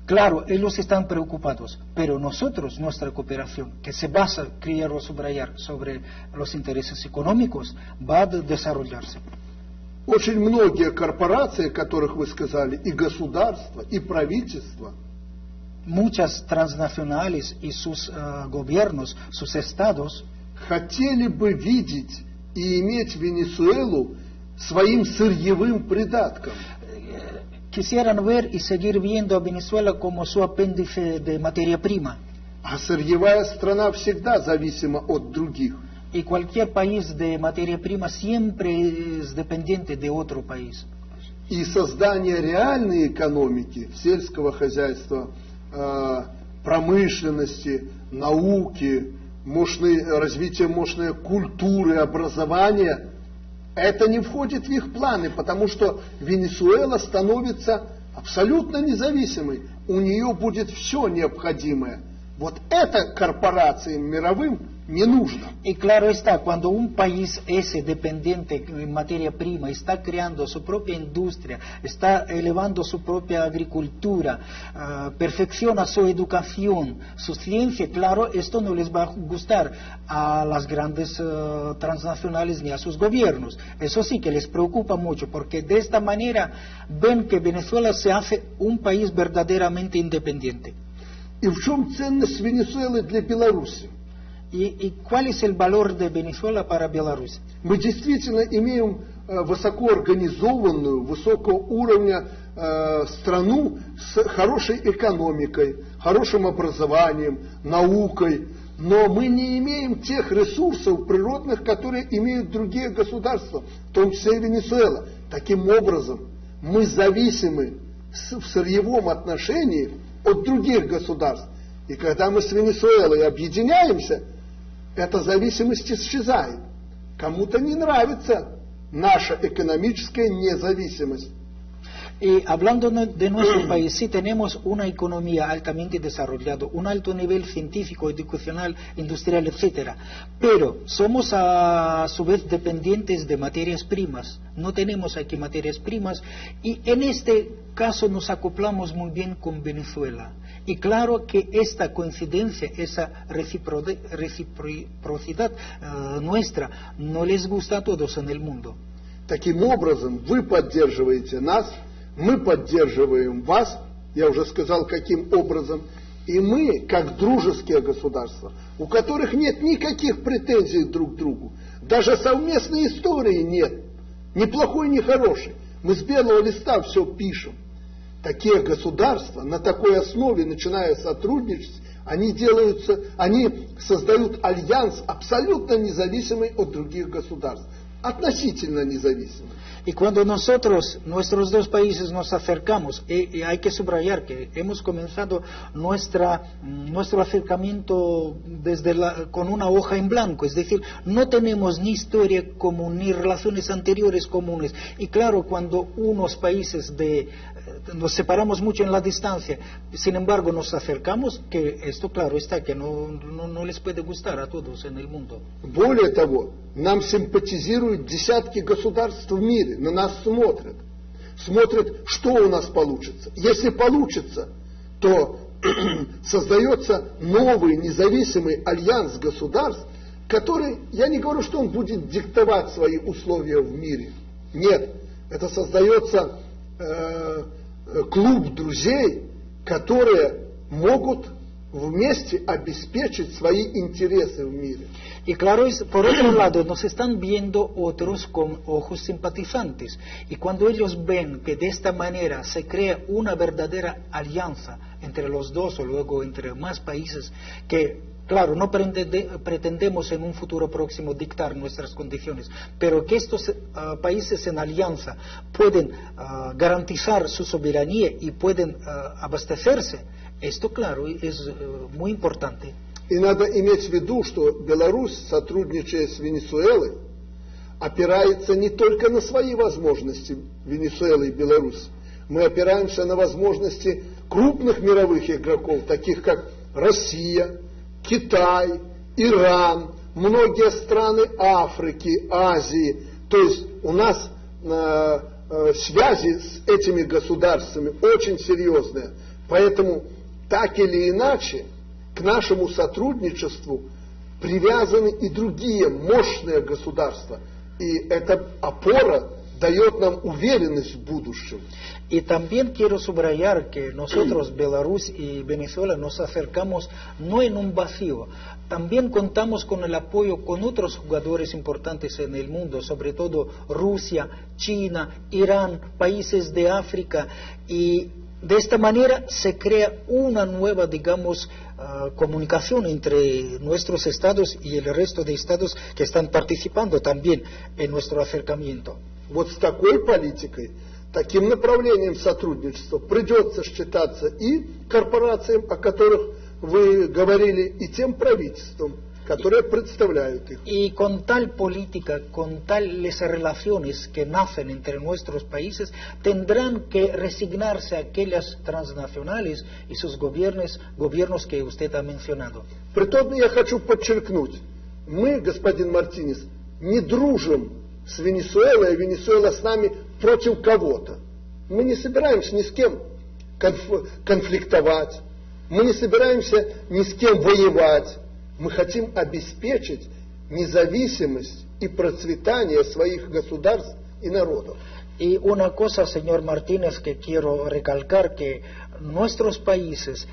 Claro, ellos están preocupados, pero nosotros, nuestra cooperación, que se basa, quiero subrayar, sobre los intereses económicos, va a desarrollarse. Очень многие корпорации, о которых вы сказали, и государства, и правительства, muchas transnacionales y sus gobiernos, sus estados, хотели бы видеть и иметь Венесуэлу своим сырьевым придатком. Quisieran ver y seguir viendo a Venezuela como su apéndice de materia prima. А сырьевая страна всегда зависима от других. Y cualquier país de materia prima siempre es dependiente de otro país. И создание реальной экономики, сельского хозяйства, промышленности, науки, развитие мощной культуры, образования, это не входит в их планы, потому что Венесуэла становится абсолютно независимой. У нее будет все необходимое. Вот это корпорациям мировым не нужно. Y claro está, cuando un país es dependiente en materia prima, está creando su propia industria, está elevando su propia agricultura, perfecciona su educación, su ciencia, claro, esto no les va a gustar a las grandes transnacionales ni a sus gobiernos. Eso sí que les preocupa mucho, porque de esta manera ven que Venezuela se hace un país verdaderamente independiente. И в чем ценность Венесуэлы для Беларуси? ¿Y cuál es el valor de Venezuela para Беларусь? Мы действительно имеем высокоорганизованную, высокого уровня страну с хорошей экономикой, хорошим образованием, наукой, но мы не имеем тех ресурсов природных, которые имеют другие государства, в том числе и Венесуэла. Таким образом, мы зависимы в сырьевом отношении от других государств. И когда мы с Венесуэлой объединяемся, эта зависимость исчезает. Кому-то не нравится наша экономическая независимость. Y hablando de nuestro país, sí tenemos una economía altamente desarrollada, un alto nivel científico, educacional, industrial, etcétera. Pero somos a su vez dependientes de materias primas. No tenemos aquí materias primas y en este caso nos acoplamos muy bien con Venezuela. Y claro que esta coincidencia, esa reciprocidad nuestra, no les gusta a todos en el mundo. Таким образом, вы поддерживаете нас, мы поддерживаем вас, я уже сказал, каким образом, и мы, как дружеские государства, у которых нет никаких претензий друг к другу, даже совместной истории нет, ни плохой, ни хорошей, мы с белого листа все пишем. Такие государства на такой основе, начиная сотрудничать, они создают альянс абсолютно независимый от других государств, относительно независимый. Y cuando nosotros, nuestros dos países nos acercamos, y hay que subrayar que hemos comenzado nuestro acercamiento con una hoja en blanco, es decir, no tenemos ni historia común, ni relaciones anteriores comunes. Y claro, cuando unos países nos separamos mucho en la distancia, sin embargo nos acercamos, que esto claro está, que no les puede gustar a todos en el mundo. Более того, нам симпатизируют десятки государств в мире, на нас смотрят, что у нас получится. Если получится, то создается новый независимый альянс государств, который, я не говорю, что он будет диктовать свои условия в мире. Нет, это создается клуб друзей, которые могут вместе обеспечить свои интересы в мире. Y claro, por otro lado, nos están viendo otros con ojos simpatizantes. Y cuando ellos ven que de esta manera se crea una verdadera alianza entre los dos o luego entre más países, que claro, no pretendemos en un futuro próximo dictar nuestras condiciones, pero que estos países en alianza pueden garantizar su soberanía y pueden abastecerse, esto claro es muy importante. И надо иметь в виду, что Беларусь, сотрудничая с Венесуэлой, опирается не только на свои возможности Венесуэлы и Беларусь. Мы опираемся на возможности крупных мировых игроков, таких как Россия, Китай, Иран, многие страны Африки, Азии. То есть у нас связи с этими государствами очень серьезные. Поэтому так или иначе к нашему сотрудничеству привязаны и другие мощные государства. И эта опора дает нам уверенность в будущем. Y también quiero subrayar que nosotros, Belarus y Venezuela, nos acercamos no en un vacío. También contamos con el apoyo con otros jugadores importantes en el mundo, sobre todo Rusia, China, Irán, países de África. Y de esta manera se crea una nueva, digamos, comunicación entre nuestros estados y el resto de estados que están participando también en nuestro acercamiento. Вот с такой политикой, таким направлением сотрудничества придется считаться и корпорациям, о которых вы говорили, и тем правительствам, которые представляют их. Y con tal política, con tales relaciones que nacen entre nuestros países, tendrán que resignarse a aquellas transnacionales y sus gobiernos que usted ha mencionado. Притом я хочу подчеркнуть, мы, господин Мартинес, не дружим с Венесуэлой, а Венесуэла с нами против кого-то. Мы не собираемся ни с кем конфликтовать, мы не собираемся ни с кем воевать. Мы хотим обеспечить независимость и процветание своих государств и народов. Y una cosa, señor Martínez, que quiero recalcar, que nuestros países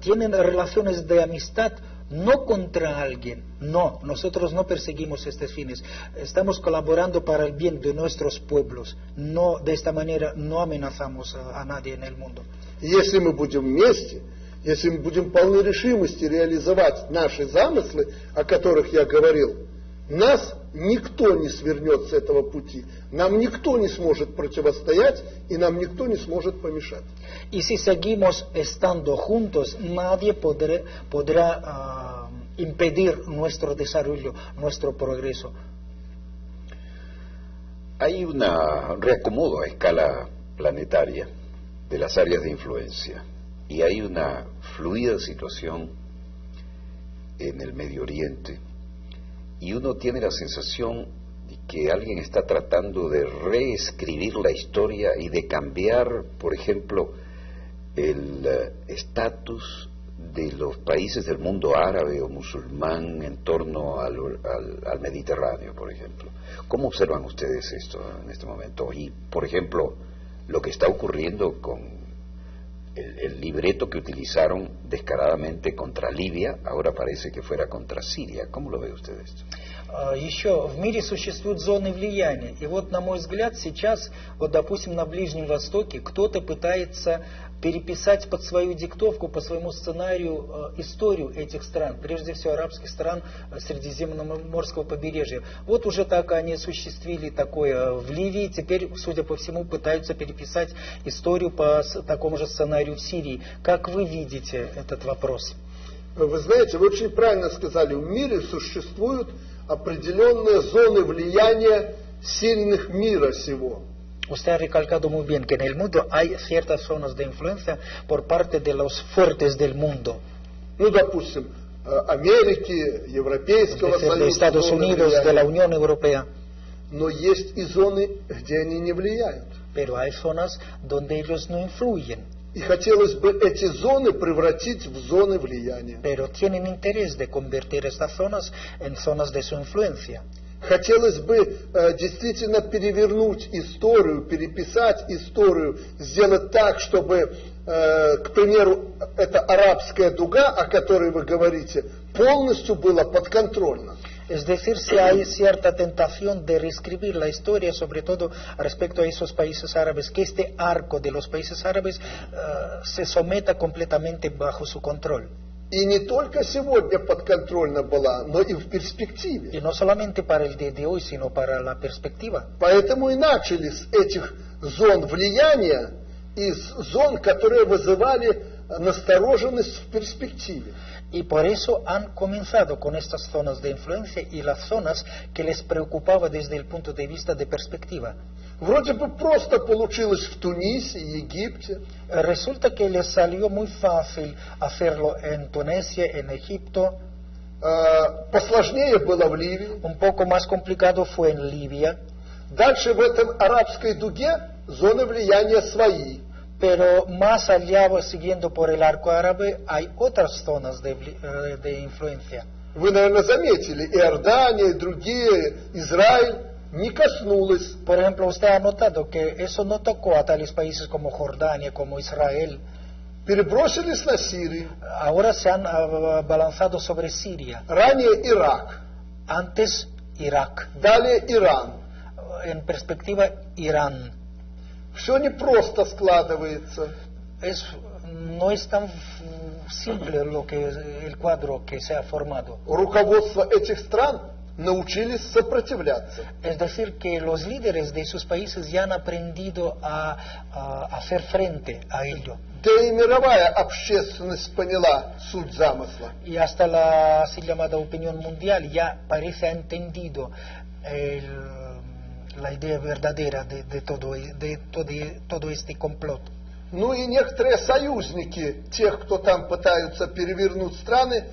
tienen relaciones de amistad no contra alguien, no, nosotros no perseguimos estos fines, estamos colaborando para el bien de nuestros pueblos, no, de esta manera no amenazamos a nadie en el mundo. И если мы будем вместе, если мы будем полны решимости реализовать наши замыслы, о которых я говорил, нас никто не свернет с этого пути, нам никто не сможет противостоять и нам никто не сможет помешать. Y si seguimos estando juntos, nadie podrá impedir nuestro desarrollo, nuestro progreso. Hay un reacomodo a escala planetaria de las áreas de influencia y hay una fluida situación en el Medio Oriente y uno tiene la sensación de que alguien está tratando de reescribir la historia y de cambiar, por ejemplo, el estatus de los países del mundo árabe o musulmán en torno al Mediterráneo, por ejemplo. ¿Cómo observan ustedes esto en este momento? Y, por ejemplo, lo que está ocurriendo con el libreto que utilizaron descaradamente contra Libia, ahora parece que fuera contra Siria. ¿Cómo lo ve usted esto? Еще в мире существуют зоны влияния. И вот, на мой взгляд, сейчас, вот, допустим, на Ближнем Востоке кто-то пытается переписать под свою диктовку, по своему сценарию историю этих стран, прежде всего арабских стран Средиземноморского побережья. Вот уже так они осуществили такое в Ливии, теперь, судя по всему, пытаются переписать историю по такому же сценарию в Сирии. Как вы видите этот вопрос? Вы знаете, вы очень правильно сказали, в mire существуют определенные зоны влияния сильных мира сего. Usted ha recalcado muy bien que en el mundo hay ciertas zonas de influencia por parte de los fuertes del mundo. Ну, допустим, Америки, Европейского Союза, de Estados Unidos, de la Unión Europea. Но есть и зоны, где они не влияют. Pero hay zonas donde ellos no influyen. И хотелось бы эти зоны превратить в зоны влияния. Pero tienen interés de convertir estas zonas en zonas de su influencia. Хотелось бы действительно перевернуть историю, переписать историю, сделать так, чтобы, к примеру, эта арабская дуга, о которой вы говорите, полностью была подконтрольна. Es decir, si hay cierta tentación de reescribir la historia, sobre todo respecto a esos países árabes, que este arco de los países árabes se someta completamente bajo su control. И не только сегодня подконтрольна была, но и в перспективе. Y no solamente para el día de hoy, sino para la perspectiva. Поэтому и начали с этих зон влияния, из зон, которые вызывали настороженность в перспективе. Y por eso han comenzado con estas zonas de influencia y las zonas que les preocupaba desde el punto de vista de perspectiva. Вроде бы просто получилось в Тунисе, Египте. Resulta que les salió muy fácil hacerlo en Túnez, en Egipto. Посложнее было в Ливии. Un poco más complicado fue en Libia. Дальше в этом арабской дуге зоны влияния свои. Pero más allá, siguiendo por el arco árabe, hay otras zonas de influencia. Вы, наверное, заметили, Иордания и другие, Израиль не коснулось. Por ejemplo, usted ha notado que eso no tocó a tales países como Jordania, como Israel. Перебросились на Сирию. Ahora se han balanzado sobre Siria. Ранее Ирак. Antes Irak. Далее Иран. En perspectiva, Irán. Все непросто складывается. No es tan simple el cuadro que se ha formado. Руководство этих стран научились сопротивляться. Es decir, que los líderes de sus países ya han aprendido a hacer frente a ello. Да и мировая общественность поняла суть замысла. Y hasta la así llamada opinión mundial ya parece ha entendido la idea verdadera de todo este complot. Ну и некоторые союзники тех, кто там пытаются перевернуть страны,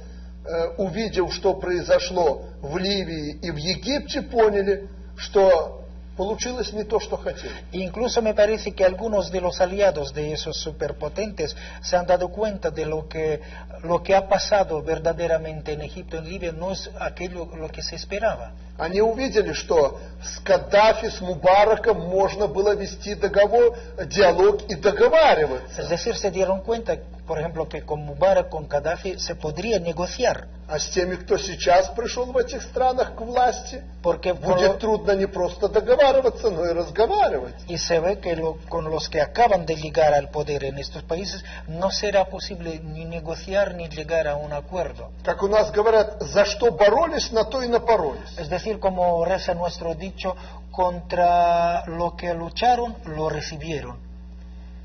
увидев, что произошло в Ливии и в Египте, поняли, что получилось не то, что хотели. Incluso me parece que algunos de los aliados de esos superpotentes se han dado cuenta de lo que ha pasado verdaderamente en Egipto, en Libia, no es aquello lo que se esperaba. Они увидели, что с Каддафи, с Мубараком можно было вести договор, диалог и договариваться. Es decir, se dieron cuenta, por ejemplo, que con Mubarak, con Gaddafi, se podría negociar. А с теми, кто сейчас пришел в этих странах к власти, будет трудно не просто договариваться, но и разговаривать. Y se ve que con los que acaban de llegar al poder en estos países no será posible ni negociar ni llegar a un acuerdo. Как у нас говорят, за что боролись, на то и напоролись. Es decir, como reza nuestro dicho, contra lo que lucharon, lo recibieron.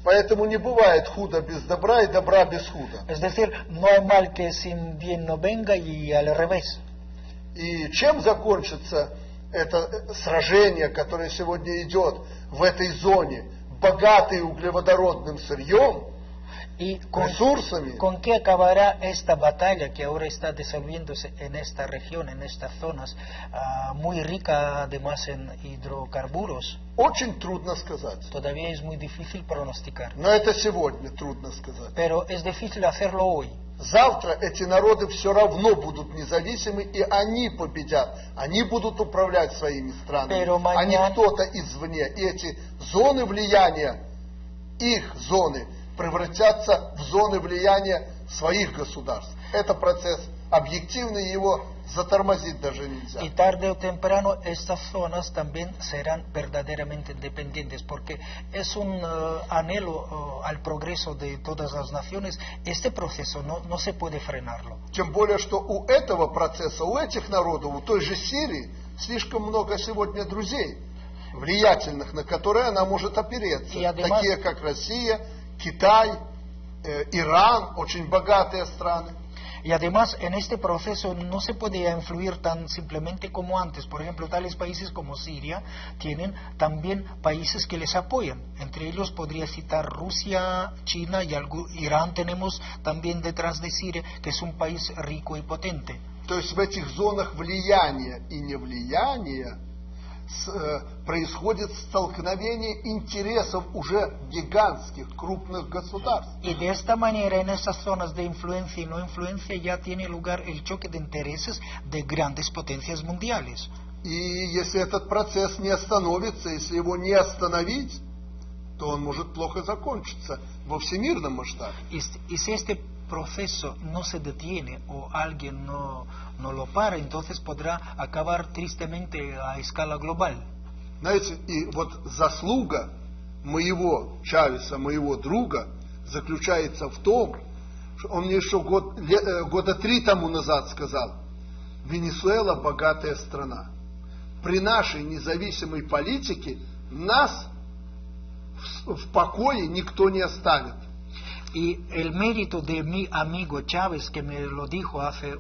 Поэтому не бывает худо без добра и добра без худа. Es decir, no hay mal que sin bien no venga y al revés. И чем закончится это сражение, которое сегодня идет в этой зоне, богатой углеводородным сырьем, ¿Y ресурсами? con qué acabará esta batalla que ahora está desarrollándose en esta región, en estas zonas, muy rica además en hidrocarburos? Очень трудно сказать. Todavía es muy difícil pronosticar. Но это сегодня трудно сказать. Pero es difícil hacerlo hoy. Завтра эти народы все равно будут независимы, и они победят. Они будут управлять своими странами, а не кто-то извне. И эти зоны влияния, их зоны, превратятся в зоны влияния своих государств. Это процесс объективный, его затормозить даже нельзя. Y tarde o temprano estas zonas también serán verdaderamente independientes, porque es un anhelo al progreso de todas las naciones. Este proceso no se puede frenarlo. Тем более, что у этого процесса, у этих народов, у той же Сирии, слишком много сегодня друзей, влиятельных, на которые она может опереться. Además, такие как Россия, Китай, Иран, очень богатые страны. Y además en este proceso no se puede influir tan simplemente como antes. Por ejemplo, tales países como Siria tienen también países que les apoyan. Entre ellos podría citar Rusia, China y Irán tenemos también detrás de Siria, que es un país rico y potente. То есть в этих зонах влияния и невлияния происходит столкновение интересов уже гигантских, крупных государств. Y de esta manera, en esas zonas de influencia y no influencia, ya tiene lugar el choque de intereses de grandes potencias mundiales. И если этот процесс не остановится, если его не остановить, то он может плохо закончиться во всемирном масштабе. Y si este proceso no se detiene o alguien no lo para, entonces podrá acabar tristemente a escala global. Знаете, и вот заслуга моего Чавеса, моего друга, заключается в том, что он мне еще года 3 тому назад сказал: Венесуэла богатая страна. При нашей независимой политике нас в покое никто не оставит. Y el mérito de mi amigo Chávez, que me lo dijo hace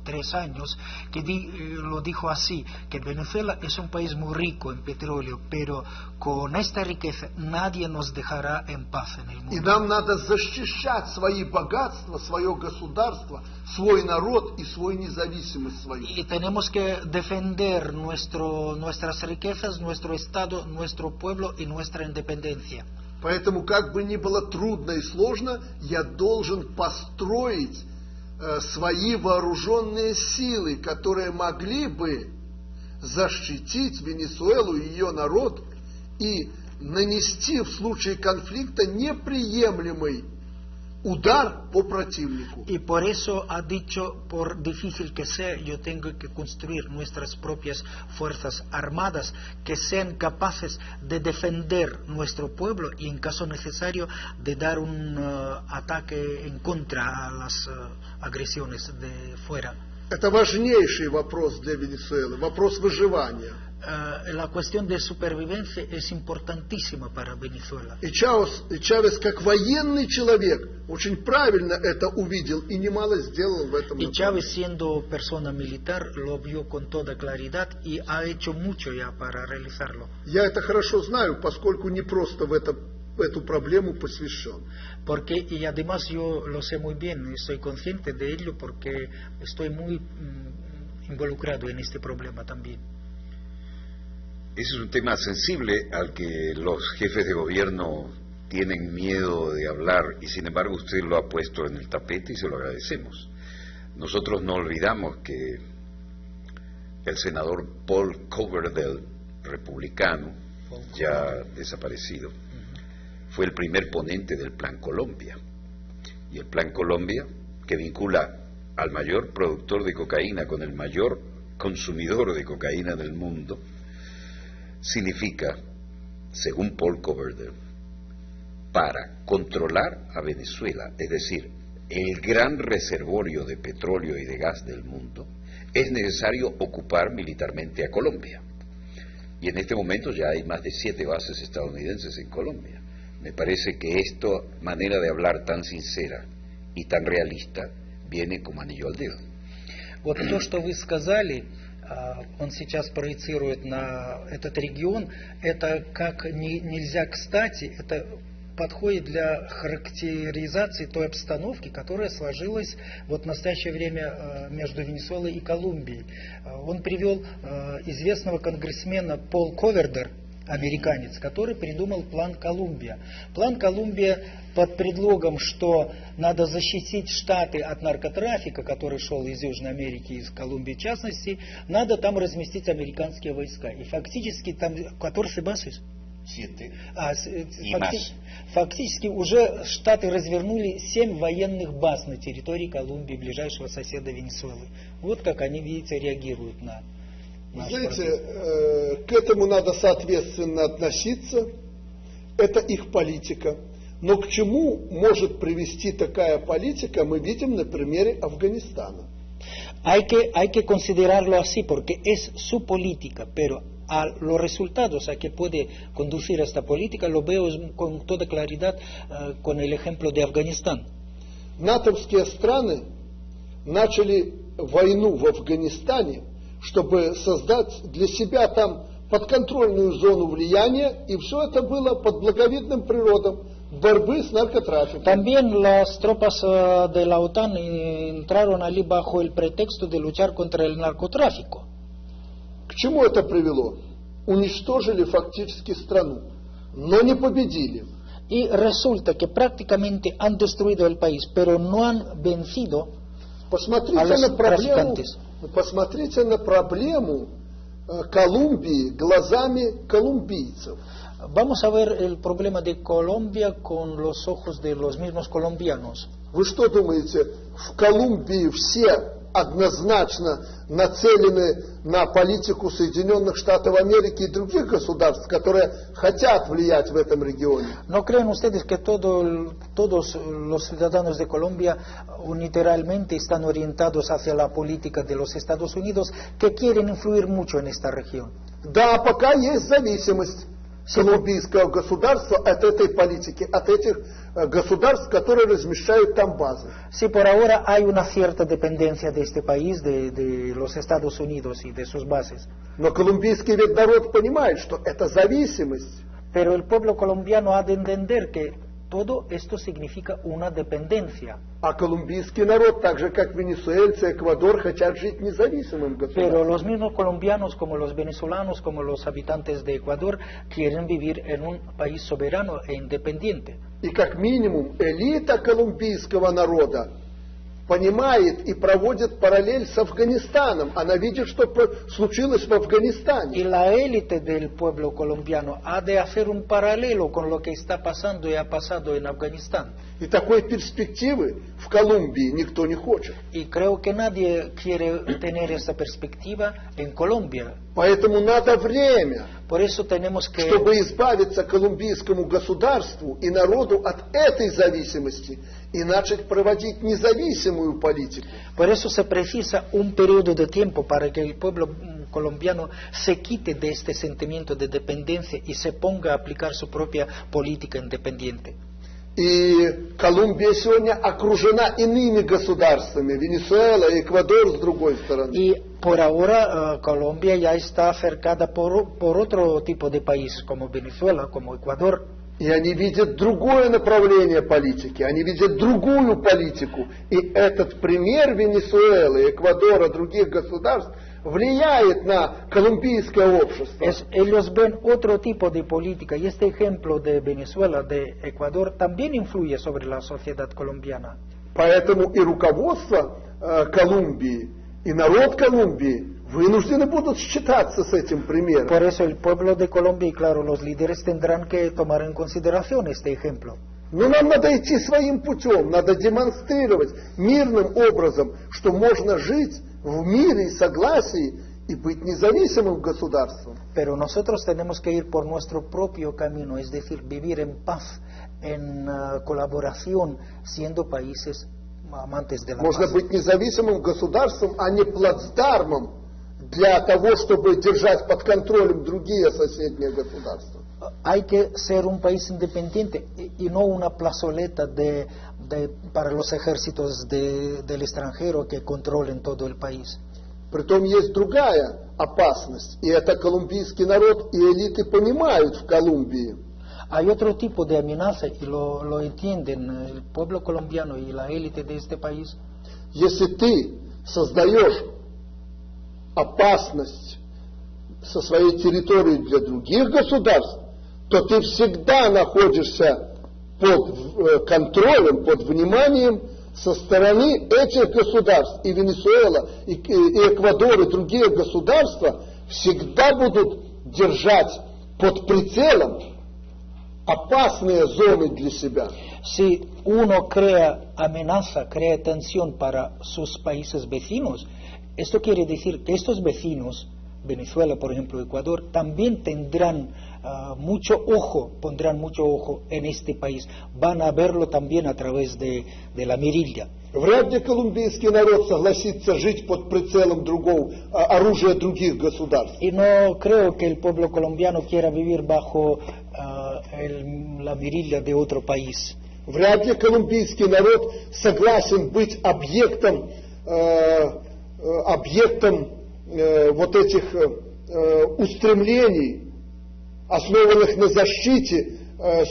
3 años, lo dijo así, que Venezuela es un país muy rico en petróleo, pero con esta riqueza nadie nos dejará en paz en el mundo. И нам надо защищать свои богатства, свое государство, свой народ и свою независимость свою. Y tenemos que defender nuestras riquezas, nuestro Estado, nuestro pueblo y nuestra independencia. Поэтому, как бы ни было трудно и сложно, я должен построить свои вооруженные силы, которые могли бы защитить Венесуэлу и ее народ и нанести в случае конфликта неприемлемый uдар по противнику. Y por eso ha dicho, por difícil que sea, yo tengo que construir nuestras propias fuerzas armadas que sean capaces de defender nuestro pueblo y en caso necesario de dar un ataque en contra a las agresiones de fuera. Это важнейший вопрос для Венесуэлы, вопрос выживания. La cuestión de supervivencia es importantísima para Venezuela. И Чавес, как военный человек, очень правильно это увидел и немало сделал в этом. Y Chávez, siendo persona militar, lo vio con toda claridad y ha hecho mucho ya para realizarlo. Я это хорошо знаю, поскольку не просто в эту проблему посвящен. Porque, y además yo lo sé muy bien, estoy consciente de ello porque estoy muy involucrado en este problema también. Ese es un tema sensible al que los jefes de gobierno tienen miedo de hablar y sin embargo usted lo ha puesto en el tapete y se lo agradecemos. Nosotros no olvidamos que el senador Paul Coverdell, republicano, ya desaparecido, fue el primer ponente del Plan Colombia. Y el Plan Colombia, que vincula al mayor productor de cocaína con el mayor consumidor de cocaína del mundo, significa, según Paul Coverdell, para controlar a Venezuela, es decir, el gran reservorio de petróleo y de gas del mundo, es necesario ocupar militarmente a Colombia. Y en este momento ya hay más de 7 bases estadounidenses en Colombia. Me parece que esta manera de hablar tan sincera y tan realista viene como anillo al dedo. Вот то, что вы сказали, он сейчас проецирует на этот регион, это как нельзя кстати, это подходит для характеризации той обстановки, которая сложилась вот в настоящее время между Венесуэлой и Колумбией. Он привел известного конгрессмена Пол Ковердер, американец, который придумал план Колумбия. План Колумбия под предлогом, что надо защитить Штаты от наркотрафика, который шел из Южной Америки, из Колумбии в частности, надо там разместить американские войска. И фактически там, которые bases? 7. Фактически уже Штаты развернули 7 военных баз на территории Колумбии, ближайшего соседа Венесуэлы. Вот как они, видите, реагируют на... Знаете, к этому надо соответственно относиться, это их политика. Но к чему может привести такая политика, мы видим на примере Афганистана. Hay que considerarlo así porque es su política, pero a los resultados a que puede conducir esta política lo veo con toda claridad con el ejemplo de Afganistán. Натовские страны начали войну в Афганистане, чтобы создать для себя там подконтрольную зону влияния, и все это было под благовидным природом борьбы с наркотрафиком. También las tropas de la OTAN entraron allí bajo el pretexto de luchar contra el narcotráfico. К чему это привело? Уничтожили фактически страну, но не победили. Y resulta que prácticamente han destruido el país, pero no han vencido a los traficantes. Посмотрите на проблему Колумбии глазами колумбийцев. Vamos a ver el problema de Colombia con los ojos de los mismos colombianos. Вы что думаете, в Колумбии все однозначно нацелены на политику Соединенных Штатов Америки и других государств, которые хотят влиять в этом регионе? ¿No creen ustedes que todos los ciudadanos de Colombia unilateralmente están orientados hacia la política de los Estados Unidos, que quieren influir mucho en esta región? Да, пока есть зависимость колумбийского государства от этой политики, от этих государств, которые размещают там базы. Sí, por ahora hay una cierta dependencia de este país, de los Estados Unidos y de sus bases. Но колумбийский ведь народ понимает, что это зависимость. Pero el pueblo colombiano ha de entender que todo esto significa una dependencia. А колумбийский народ, так же как венесуэльцы, Эквадор, хотят жить независимым Pero государством. los mismos colombianos, como los venezolanos, como los habitantes de Ecuador, quieren vivir en un país soberano e independiente. И как минимум элита колумбийского народа понимает и проводит параллель с Афганистаном. Она видит, что случилось в Y Афганистане. la élite del pueblo colombiano ha de hacer un paralelo con lo que está pasando y ha pasado en Afganistán. И такой перспективы в Колумбии никто не хочет. Y creo que nadie quiere tener esa perspectiva en Colombia. Поэтому надо время, Por eso tenemos que... чтобы избавиться колумбийскому государству и народу от этой зависимости и начать проводить независимую политику. Por eso se precisa un periodo de tiempo para que el pueblo colombiano se quite de este sentimiento de dependencia y se ponga a aplicar su propia política independiente. И Колумбия сегодня окружена иными государствами, Венесуэла, Эквадор с другой стороны. Y por ahora Colombia ya está cercada por otro tipo de países como Venezuela, como Ecuador. И они видят другое направление политики, они видят другую политику. И этот пример Венесуэлы, Эквадора, других государств влияет на колумбийское общество. Ellos ven otro tipo de política y este ejemplo de Venezuela, de Ecuador, también influye sobre la sociedad colombiana. Поэтому и руководство Колумбии, и народ Колумбии вынуждены будут считаться с этим примером. Por eso el pueblo de Colombia y claro, los líderes tendrán que tomar en consideración este ejemplo. Но нам надо идти своим путем, надо демонстрировать мирным образом, что можно жить в мире и согласии и быть независимым государством. Pero nosotros tenemos que ir por nuestro propio camino, es decir, vivir en paz, en colaboración, siendo países amantes de la Можно paz. быть независимым государством, а не плацдармом для того, чтобы держать под контролем другие соседние государства. Hay que ser un país independiente y no una plazoleta para los ejércitos del extranjero que controlen todo el país. Притом есть другая опасность, и это колумбийский народ и элиты понимают в Колумбии. Hay otro tipo de amenaza y lo entienden el pueblo colombiano y la élite de este país. Если ты создаешь опасность со своей территории для других государств, то ты всегда находишься под контролем, под вниманием со стороны этих государств. И Венесуэла, и Эквадор, и другие государства всегда будут держать под прицелом опасные зоны для себя. Si uno crea amenaza, crea tensión para sus países vecinos, esto quiere decir que estos vecinos, Venezuela, por ejemplo, Ecuador, también tendrán pondrán mucho ojo en este país. Van a verlo también a través de la mirilla. Вряд ли колумбийский народ согласится жить под прицелом оружия других государств. Y no creo que el pueblo colombiano quiera vivir bajo la mirilla de otro país. Вряд ли колумбийский народ согласен быть объектом вот этих устремлений, основанных на защите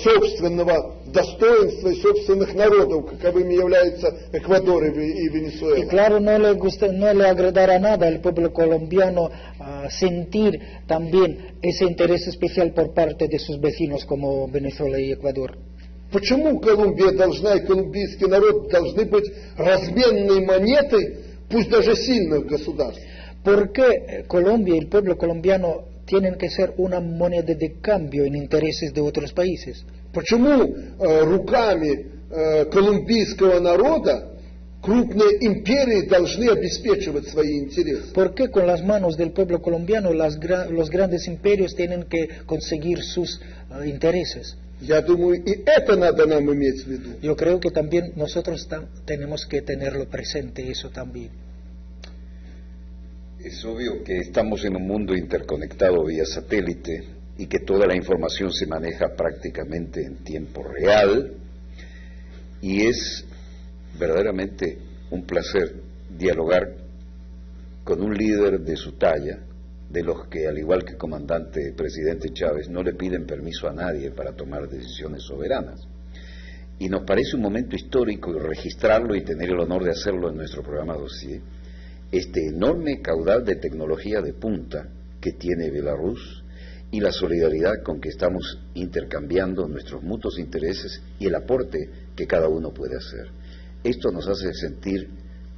собственного достоинства и собственных народов, каковыми являются Эквадор и Венесуэла. Y claro, no le agradará nada al pueblo colombiano sentir también ese interés especial por parte de sus vecinos como Venezuela y Ecuador. Почему Колумбия должна и колумбийский народ должны быть разменной монетой, пусть даже сильных государств? ¿Por qué Colombia y el pueblo colombiano tienen que ser una moneda de cambio en intereses de otros países? Почему руками колумбийского народа крупные империи должны обеспечивать свои интересы? ¿Por qué con las manos del pueblo colombiano los grandes imperios tienen que conseguir sus intereses? Я думаю, и это надо нам иметь в виду. Yo creo que también nosotros tenemos que tenerlo presente, eso también. Es obvio que estamos en un mundo interconectado vía satélite y que toda la información se maneja prácticamente en tiempo real, y es verdaderamente un placer dialogar con un líder de su talla, de los que, al igual que el comandante presidente Chávez, no le piden permiso a nadie para tomar decisiones soberanas. Y nos parece un momento histórico registrarlo y tener el honor de hacerlo en nuestro programa Dossier, este enorme caudal de tecnología de punta que tiene Belarus y la solidaridad con que estamos intercambiando nuestros mutuos intereses y el aporte que cada uno puede hacer. Esto nos hace sentir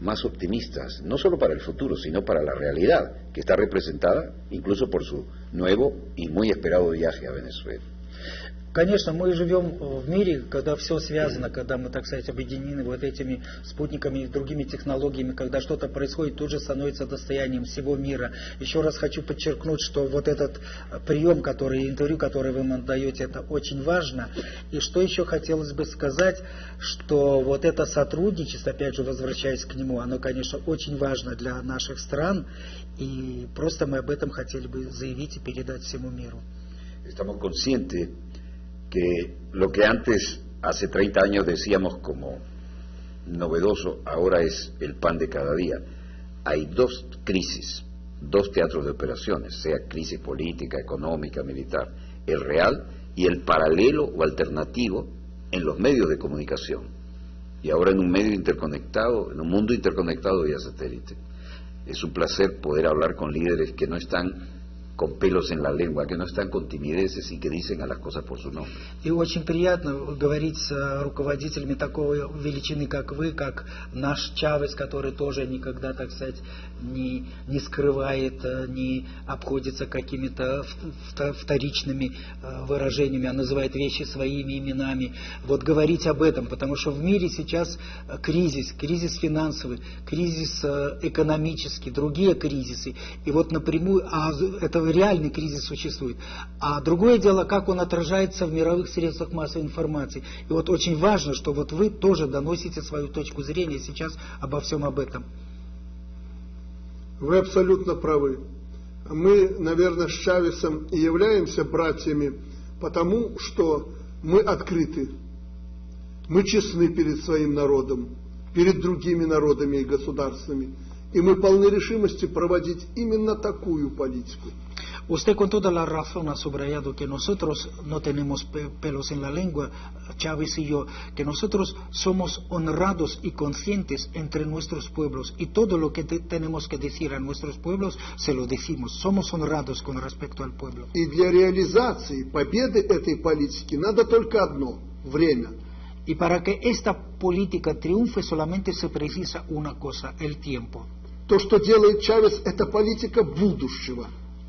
más optimistas, no solo para el futuro, sino para la realidad, que está representada incluso por su nuevo y muy esperado viaje a Venezuela. Конечно, мы живем в мире, когда все связано, когда мы, так сказать, объединены вот этими спутниками и другими технологиями, когда что-то происходит, тут же становится достоянием всего мира. Еще раз хочу подчеркнуть, что вот этот прием, интервью, который вы нам даете, это очень важно. И что еще хотелось бы сказать, что вот это сотрудничество, опять же, возвращаясь к нему, оно, конечно, очень важно для наших стран, и просто мы об этом хотели бы заявить и передать всему миру. Estamos conscientes que lo que antes, hace 30 años, decíamos como novedoso, ahora es el pan de cada día. Hay dos crisis, dos teatros de operaciones, sea crisis política, económica, militar, el real y el paralelo o alternativo en los medios de comunicación. Y ahora en un medio interconectado, en un mundo interconectado vía satélite. Es un placer poder hablar con líderes que no están con pelos en la lengua, que no están con timideces y que dicen a las cosas por su nombre. И очень приятно говорить с руководителями такой величины, как вы, как наш Чавес, который тоже никогда, так сказать, не скрывает, не обходится какими-то вторичными выражениями, а называет вещи своими именами. Вот говорить об этом, потому что в мире сейчас кризис финансовый, кризис экономический, другие кризисы. И вот напрямую, это реальный кризис существует. А другое дело, как он отражается в мировых средствах массовой информации. И вот очень важно, что вот вы тоже доносите свою точку зрения сейчас обо всем об этом. Вы абсолютно правы. Мы, наверное, с Чавесом и являемся братьями, потому что мы открыты. Мы честны перед своим народом, перед другими народами и государствами. И мы полны решимости проводить именно такую политику. Usted con toda la razón ha subrayado que nosotros no tenemos pelos en la lengua, Chávez y yo, que nosotros somos honrados y conscientes entre nuestros pueblos y todo lo que tenemos que decir a nuestros pueblos se lo decimos. Somos honrados con respecto al pueblo. И для реализации победы этой политики надо только одно – время. Y para que esta política triunfe solamente se precisa una cosa, el tiempo. То, что делает Чавес, это политика будущего.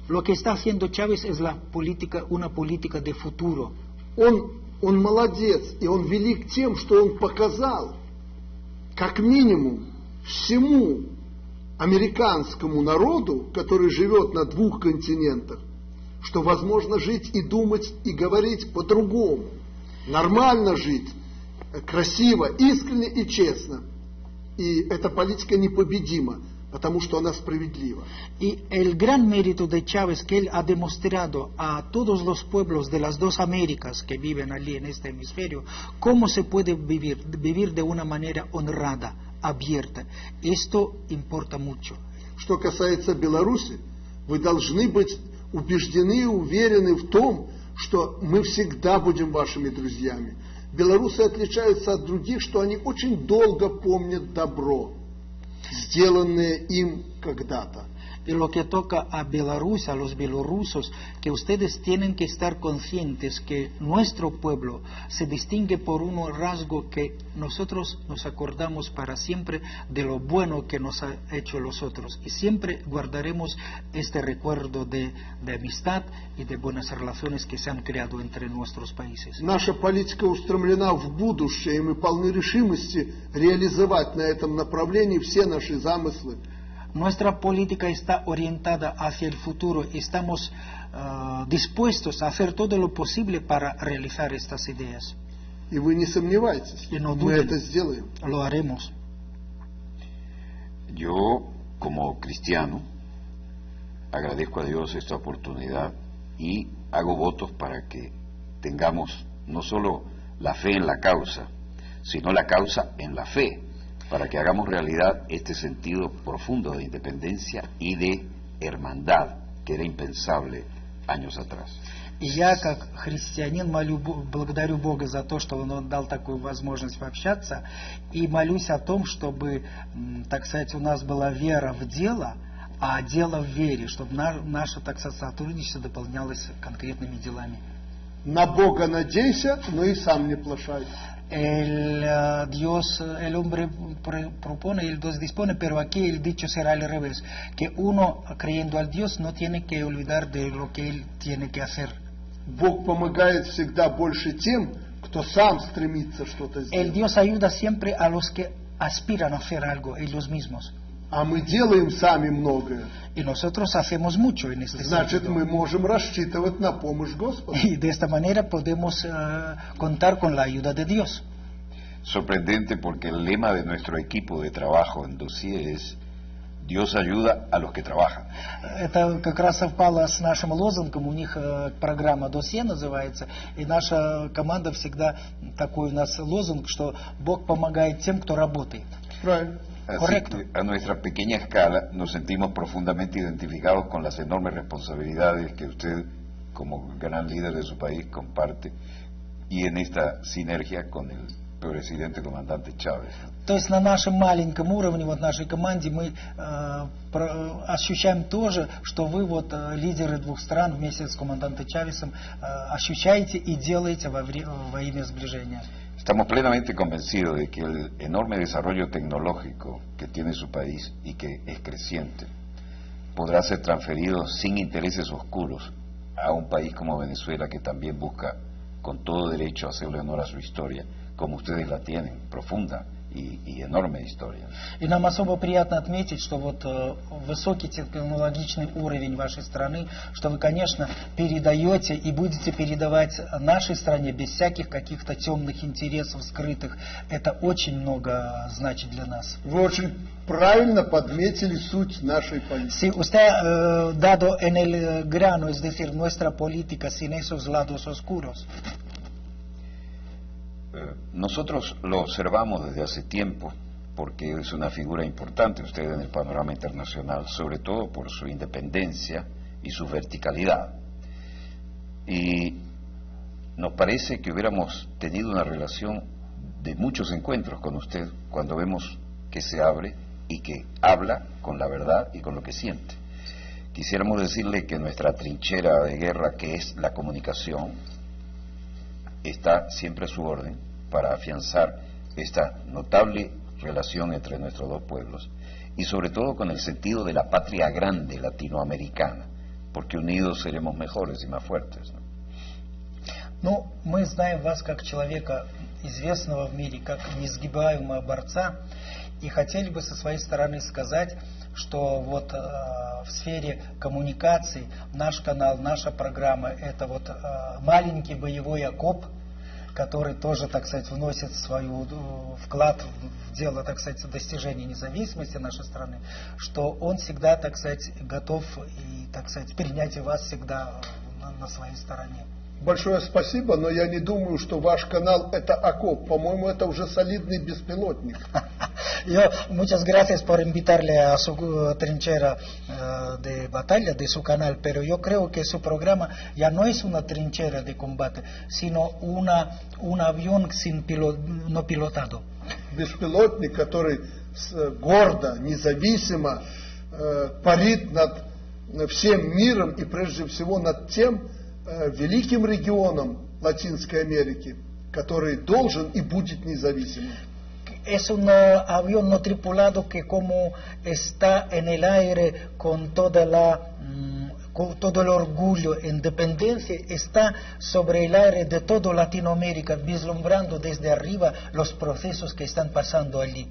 Lo que está haciendo Chávez es una política de futuro. Он молодец, и он велик тем, что он показал, как минимум, всему американскому народу, который живет на двух континентах, что возможно жить и думать, и говорить по-другому. Нормально жить, красиво, искренне и честно. И эта политика непобедима, потому что она справедлива. Y el gran mérito de Chávez que él ha demostrado a todos los pueblos de las dos Américas que viven allí en este hemisferio, cómo se puede vivir de una manera honrada, abierta. Esto importa mucho. Что касается Беларуси, вы должны быть убеждены и уверены в том, что мы всегда будем вашими друзьями. Белорусы отличаются от других, что они очень долго помнят добро, сделанное им когда-то. Y lo que toca a Bielorrusia, a los bielorrusos, que ustedes tienen que estar conscientes que nuestro pueblo se distingue por un rasgo que nosotros nos acordamos para siempre de lo bueno que nos ha hecho los otros. Y siempre guardaremos este recuerdo de amistad y de buenas relaciones que se han creado entre nuestros países. Наша политика устремлена в будущее, и мы полны решимости реализовать на этом направлении все наши замыслы. Nuestra política está orientada hacia el futuro y estamos dispuestos a hacer todo lo posible para realizar estas ideas. И вы не сомневайтесь, И no мы duden. это сделаем. Lo haremos. Yo, como cristiano, agradezco a Dios esta oportunidad y hago votos para que tengamos no solo la fe en la causa, sino la causa en la fe, para que hagamos realidad este sentido profundo de independencia y de hermandad que era impensable años atrás. И я, как христианин, благодарю Бога за то, что Он дал такую возможность пообщаться, и молюсь о том, чтобы, так сказать, у нас была вера в дело, а дело в вере, чтобы наше, так сказать, сотрудничество дополнялось конкретными делами. На Бога надейся, но и сам не плашай. El hombre propone, el Dios dispone, pero aquí el dicho será al revés, que uno creyendo al Dios no tiene que olvidar de lo que él tiene que hacer. Бог помогает всегда больше тем, кто сам стремится что-то El сделать. Dios ayuda siempre a los que aspiran a hacer algo, ellos mismos. А мы делаем сами многое. Y nosotros hacemos mucho en este Значит, sentido. мы можем рассчитывать на помощь Господа. Y de esta manera podemos contar con la ayuda de Dios. Sorprendente porque el lema de nuestro equipo de trabajo en Dossier es Dios ayuda a los que trabajan. Это как раз совпало с нашим лозунгом, у них программа «Досье» называется, и наша команда всегда, такой у нас лозунг, что Бог помогает тем, кто работает. Правильно. Así Correcto. que a nuestra pequeña escala nos sentimos profundamente identificados con las enormes responsabilidades que usted, como gran líder de su país, comparte, y en esta sinergia con el presidente comandante Chávez. То есть на нашем маленьком уровне, вот нашей команде, мы ощущаем тоже, что вы, вот лидеры двух стран, вместе с командантом Чавесом, ощущаете и делаете во имя сближения. Estamos plenamente convencidos de que el enorme desarrollo tecnológico que tiene su país y que es creciente podrá ser transferido sin intereses oscuros a un país como Venezuela, que también busca con todo derecho hacerle honor a su historia, como ustedes la tienen, profunda y enorme historia. И нам особо приятно отметить, что вот высокий технологичный уровень вашей страны, что вы, конечно, передаете и будете передавать нашей стране без всяких каких-то темных интересов скрытых. Это очень много значит для нас. Вы очень правильно подметили суть нашей политики. Si usted ha dado en el grano, es decir, nuestra política sin esos lados oscuros. Nosotros lo observamos desde hace tiempo porque es una figura importante usted en el panorama internacional, sobre todo por su independencia y su verticalidad. Y nos parece que hubiéramos tenido una relación de muchos encuentros con usted cuando vemos que se abre y que habla con la verdad y con lo que siente. Quisiéramos decirle que nuestra trinchera de guerra, que es la comunicación, está siempre a su orden para afianzar esta notable relación entre nuestros dos pueblos y sobre todo con el sentido de la patria grande latinoamericana, porque unidos seremos mejores y más fuertes, ¿no? Ну, мы знаем вас как человека, известного в мире, как несгибаемого борца, и хотели бы со своей стороны сказать, что вот в сфере коммуникаций наш канал, наша программа, это вот маленький боевой окоп, который тоже, так сказать, вносит свой вклад в дело, так сказать, достижения независимости нашей страны, что он всегда, так сказать, готов и, так сказать, принять и вас всегда на своей стороне. Большое спасибо, но я не думаю, что ваш канал это окоп. По-моему, это уже солидный беспилотник. Yo, muchas gracias por invitarle a su trinchera de batalla, de su canal, pero yo creo que su programa ya no es una trinchera de combate, sino un avión no pilotado. Беспилотник, который гордо, независимо парит над всем миром и прежде всего над тем великим регионом Латинской Америки, который должен и будет независимым. Es un avión no tripulado que como está en el aire con con todo el orgullo e independencia, está sobre el aire de toda Latinoamérica, vislumbrando desde arriba los procesos que están pasando allí.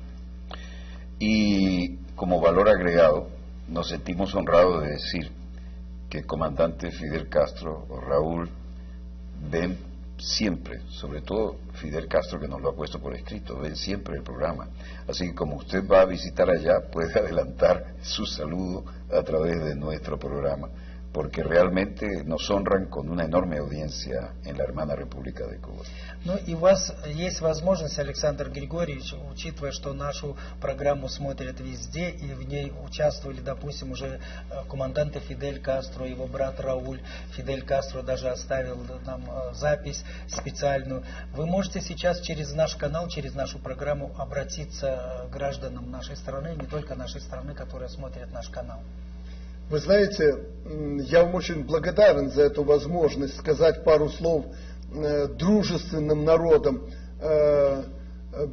Y como valor agregado, nos sentimos honrados de decir que el comandante Fidel Castro o Raúl ven siempre, sobre todo Fidel Castro, que nos lo ha puesto por escrito, ven siempre el programa. Así que como usted va a visitar allá, puede adelantar su saludo a través de nuestro programa, porque realmente nos honran con una enorme audiencia en la hermana República de Cuba. Ну и у вас есть возможность, Александр Григорьевич, учитывая, что нашу программу смотрят везде, и в ней участвовали, допустим, уже команданты Фидель Кастро, его брат Рауль. Фидель Кастро даже оставил нам запись специальную. Вы можете сейчас через наш канал, через нашу программу обратиться к гражданам нашей страны, не только нашей страны, которые смотрят наш канал. Вы знаете, я вам очень благодарен за эту возможность сказать пару слов дружественным народам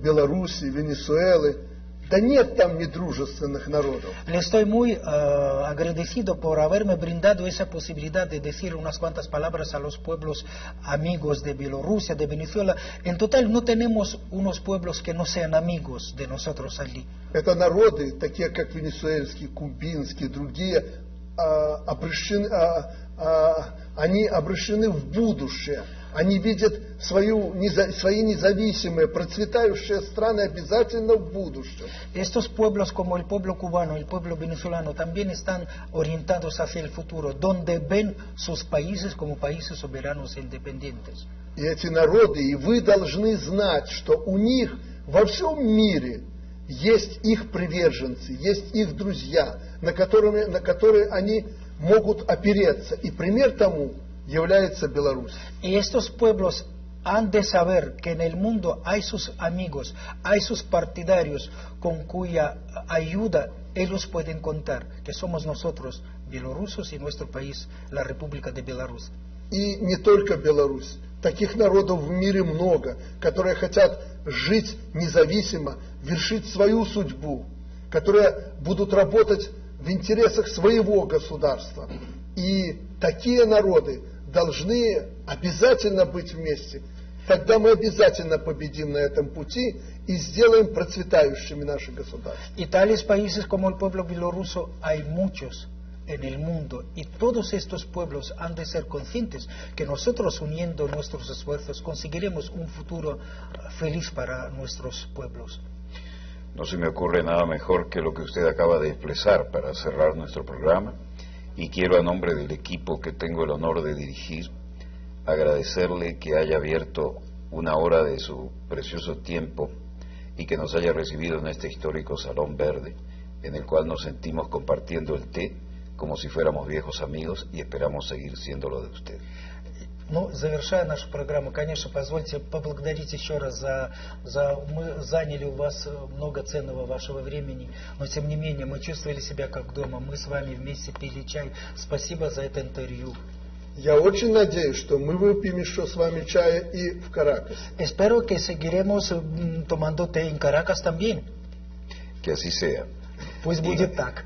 Беларуси, Венесуэлы. Да нет там недружественных народов. Le estoy muy agradecido por haberme brindado esa posibilidad de decir unas cuantas palabras a los pueblos amigos de Bielorrusia, de Venezuela. En total no tenemos unos pueblos que no sean amigos de nosotros allí. Это народы, такие как венесуэльские, кубинские, другие, они обращены в будущее. Они видят свои независимые, процветающие страны обязательно в будущем. Estos pueblos como el pueblo cubano, el pueblo venezolano, también están orientados hacia el futuro, donde ven sus países como países soberanos e independientes. И эти народы, и вы должны знать, что у них во всем мире есть их приверженцы, есть их друзья, на которые они могут опереться. И пример тому является Беларусь. Y estos pueblos han de saber que en el mundo hay sus amigos, hay sus partidarios con cuya ayuda ellos pueden contar, que somos nosotros, bielorrusos, y nuestro país, la República de Беларусь. И не только Беларусь. Таких народов в мире много, которые хотят жить независимо, вершить свою судьбу, которые будут работать в интересах своего государства. И такие народы должны обязательно быть вместе. Тогда мы обязательно победим на этом пути и сделаем процветающими наши государства. Y tales países como el pueblo bielorruso hay muchos en el mundo, y todos estos pueblos han de ser conscientes que nosotros, uniendo nuestros esfuerzos, conseguiremos un futuro feliz para nuestros pueblos. No se me ocurre nada mejor que lo que usted acaba de expresar para cerrar nuestro programa, y quiero, a nombre del equipo que tengo el honor de dirigir, agradecerle que haya abierto una hora de su precioso tiempo y que nos haya recibido en este histórico Salón Verde, en el cual nos sentimos compartiendo el té como si fuéramos viejos amigos, y esperamos seguir siéndolo de usted. Ну, завершая нашу программу, конечно, позвольте поблагодарить еще раз мы заняли у вас много ценного вашего времени, но тем не менее мы чувствовали себя как дома, мы с вами вместе пили чай. Спасибо за это интервью. Я очень надеюсь, что мы выпьем еще с вами чая и в Каракасе. Espero que seguiremos tomando té en Caracas también. Que así sea. Пусть будет так.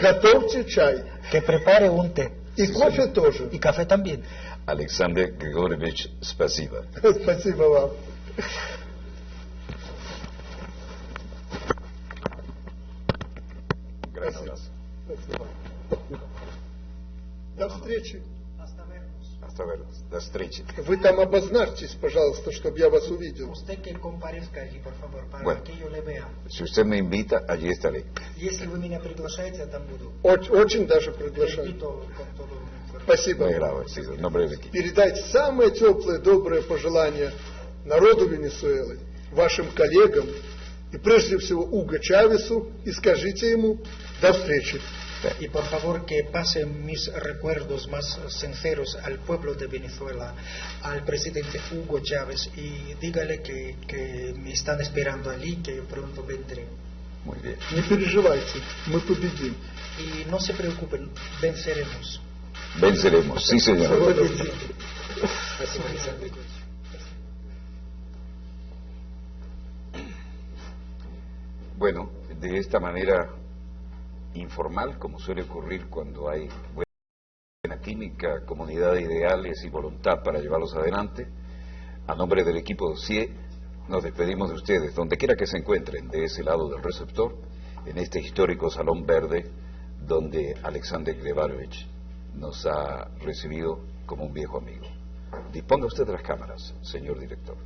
Готовьте чай. Que prepare un té. И кофе тоже. Y café también. Alexander Grigorievich, спасибо. Спасибо вам. Gracias. Спасибо. До встречи. Hasta vernos. До встречи. Вы там обозначьтесь, пожалуйста, чтобы я вас увидел. Usted que comparezca allí, por favor, para Bueno. que yo le vea. Si usted me invita, allí estaré. Если вы меня приглашаете, я там буду. Очень даже приглашаю. Invito con todo. Спасибо. Muy agradecido. En nombre del equipo. Передайте самые теплые, добрые пожелания народу Венесуэлы, вашим коллегам и прежде всего Уго Чавесу, и скажите ему до встречи. Y por favor que pasen mis recuerdos más sinceros al pueblo de Venezuela, al presidente Hugo Chávez, y dígale que me están esperando allí, que pronto vendré. Muy bien. Не переживайте, мы победим. Y no se preocupen, venceremos. Venceremos, sí señor. Спасибо, Александр. Bueno, de esta manera informal, como suele ocurrir cuando hay buena química, comunidad de ideales y voluntad para llevarlos adelante, a nombre del equipo Dossier, nos despedimos de ustedes, donde quiera que se encuentren, de ese lado del receptor, en este histórico Salón Verde, donde Alexander Grevarovich nos ha recibido como un viejo amigo. Disponga usted de las cámaras, señor director.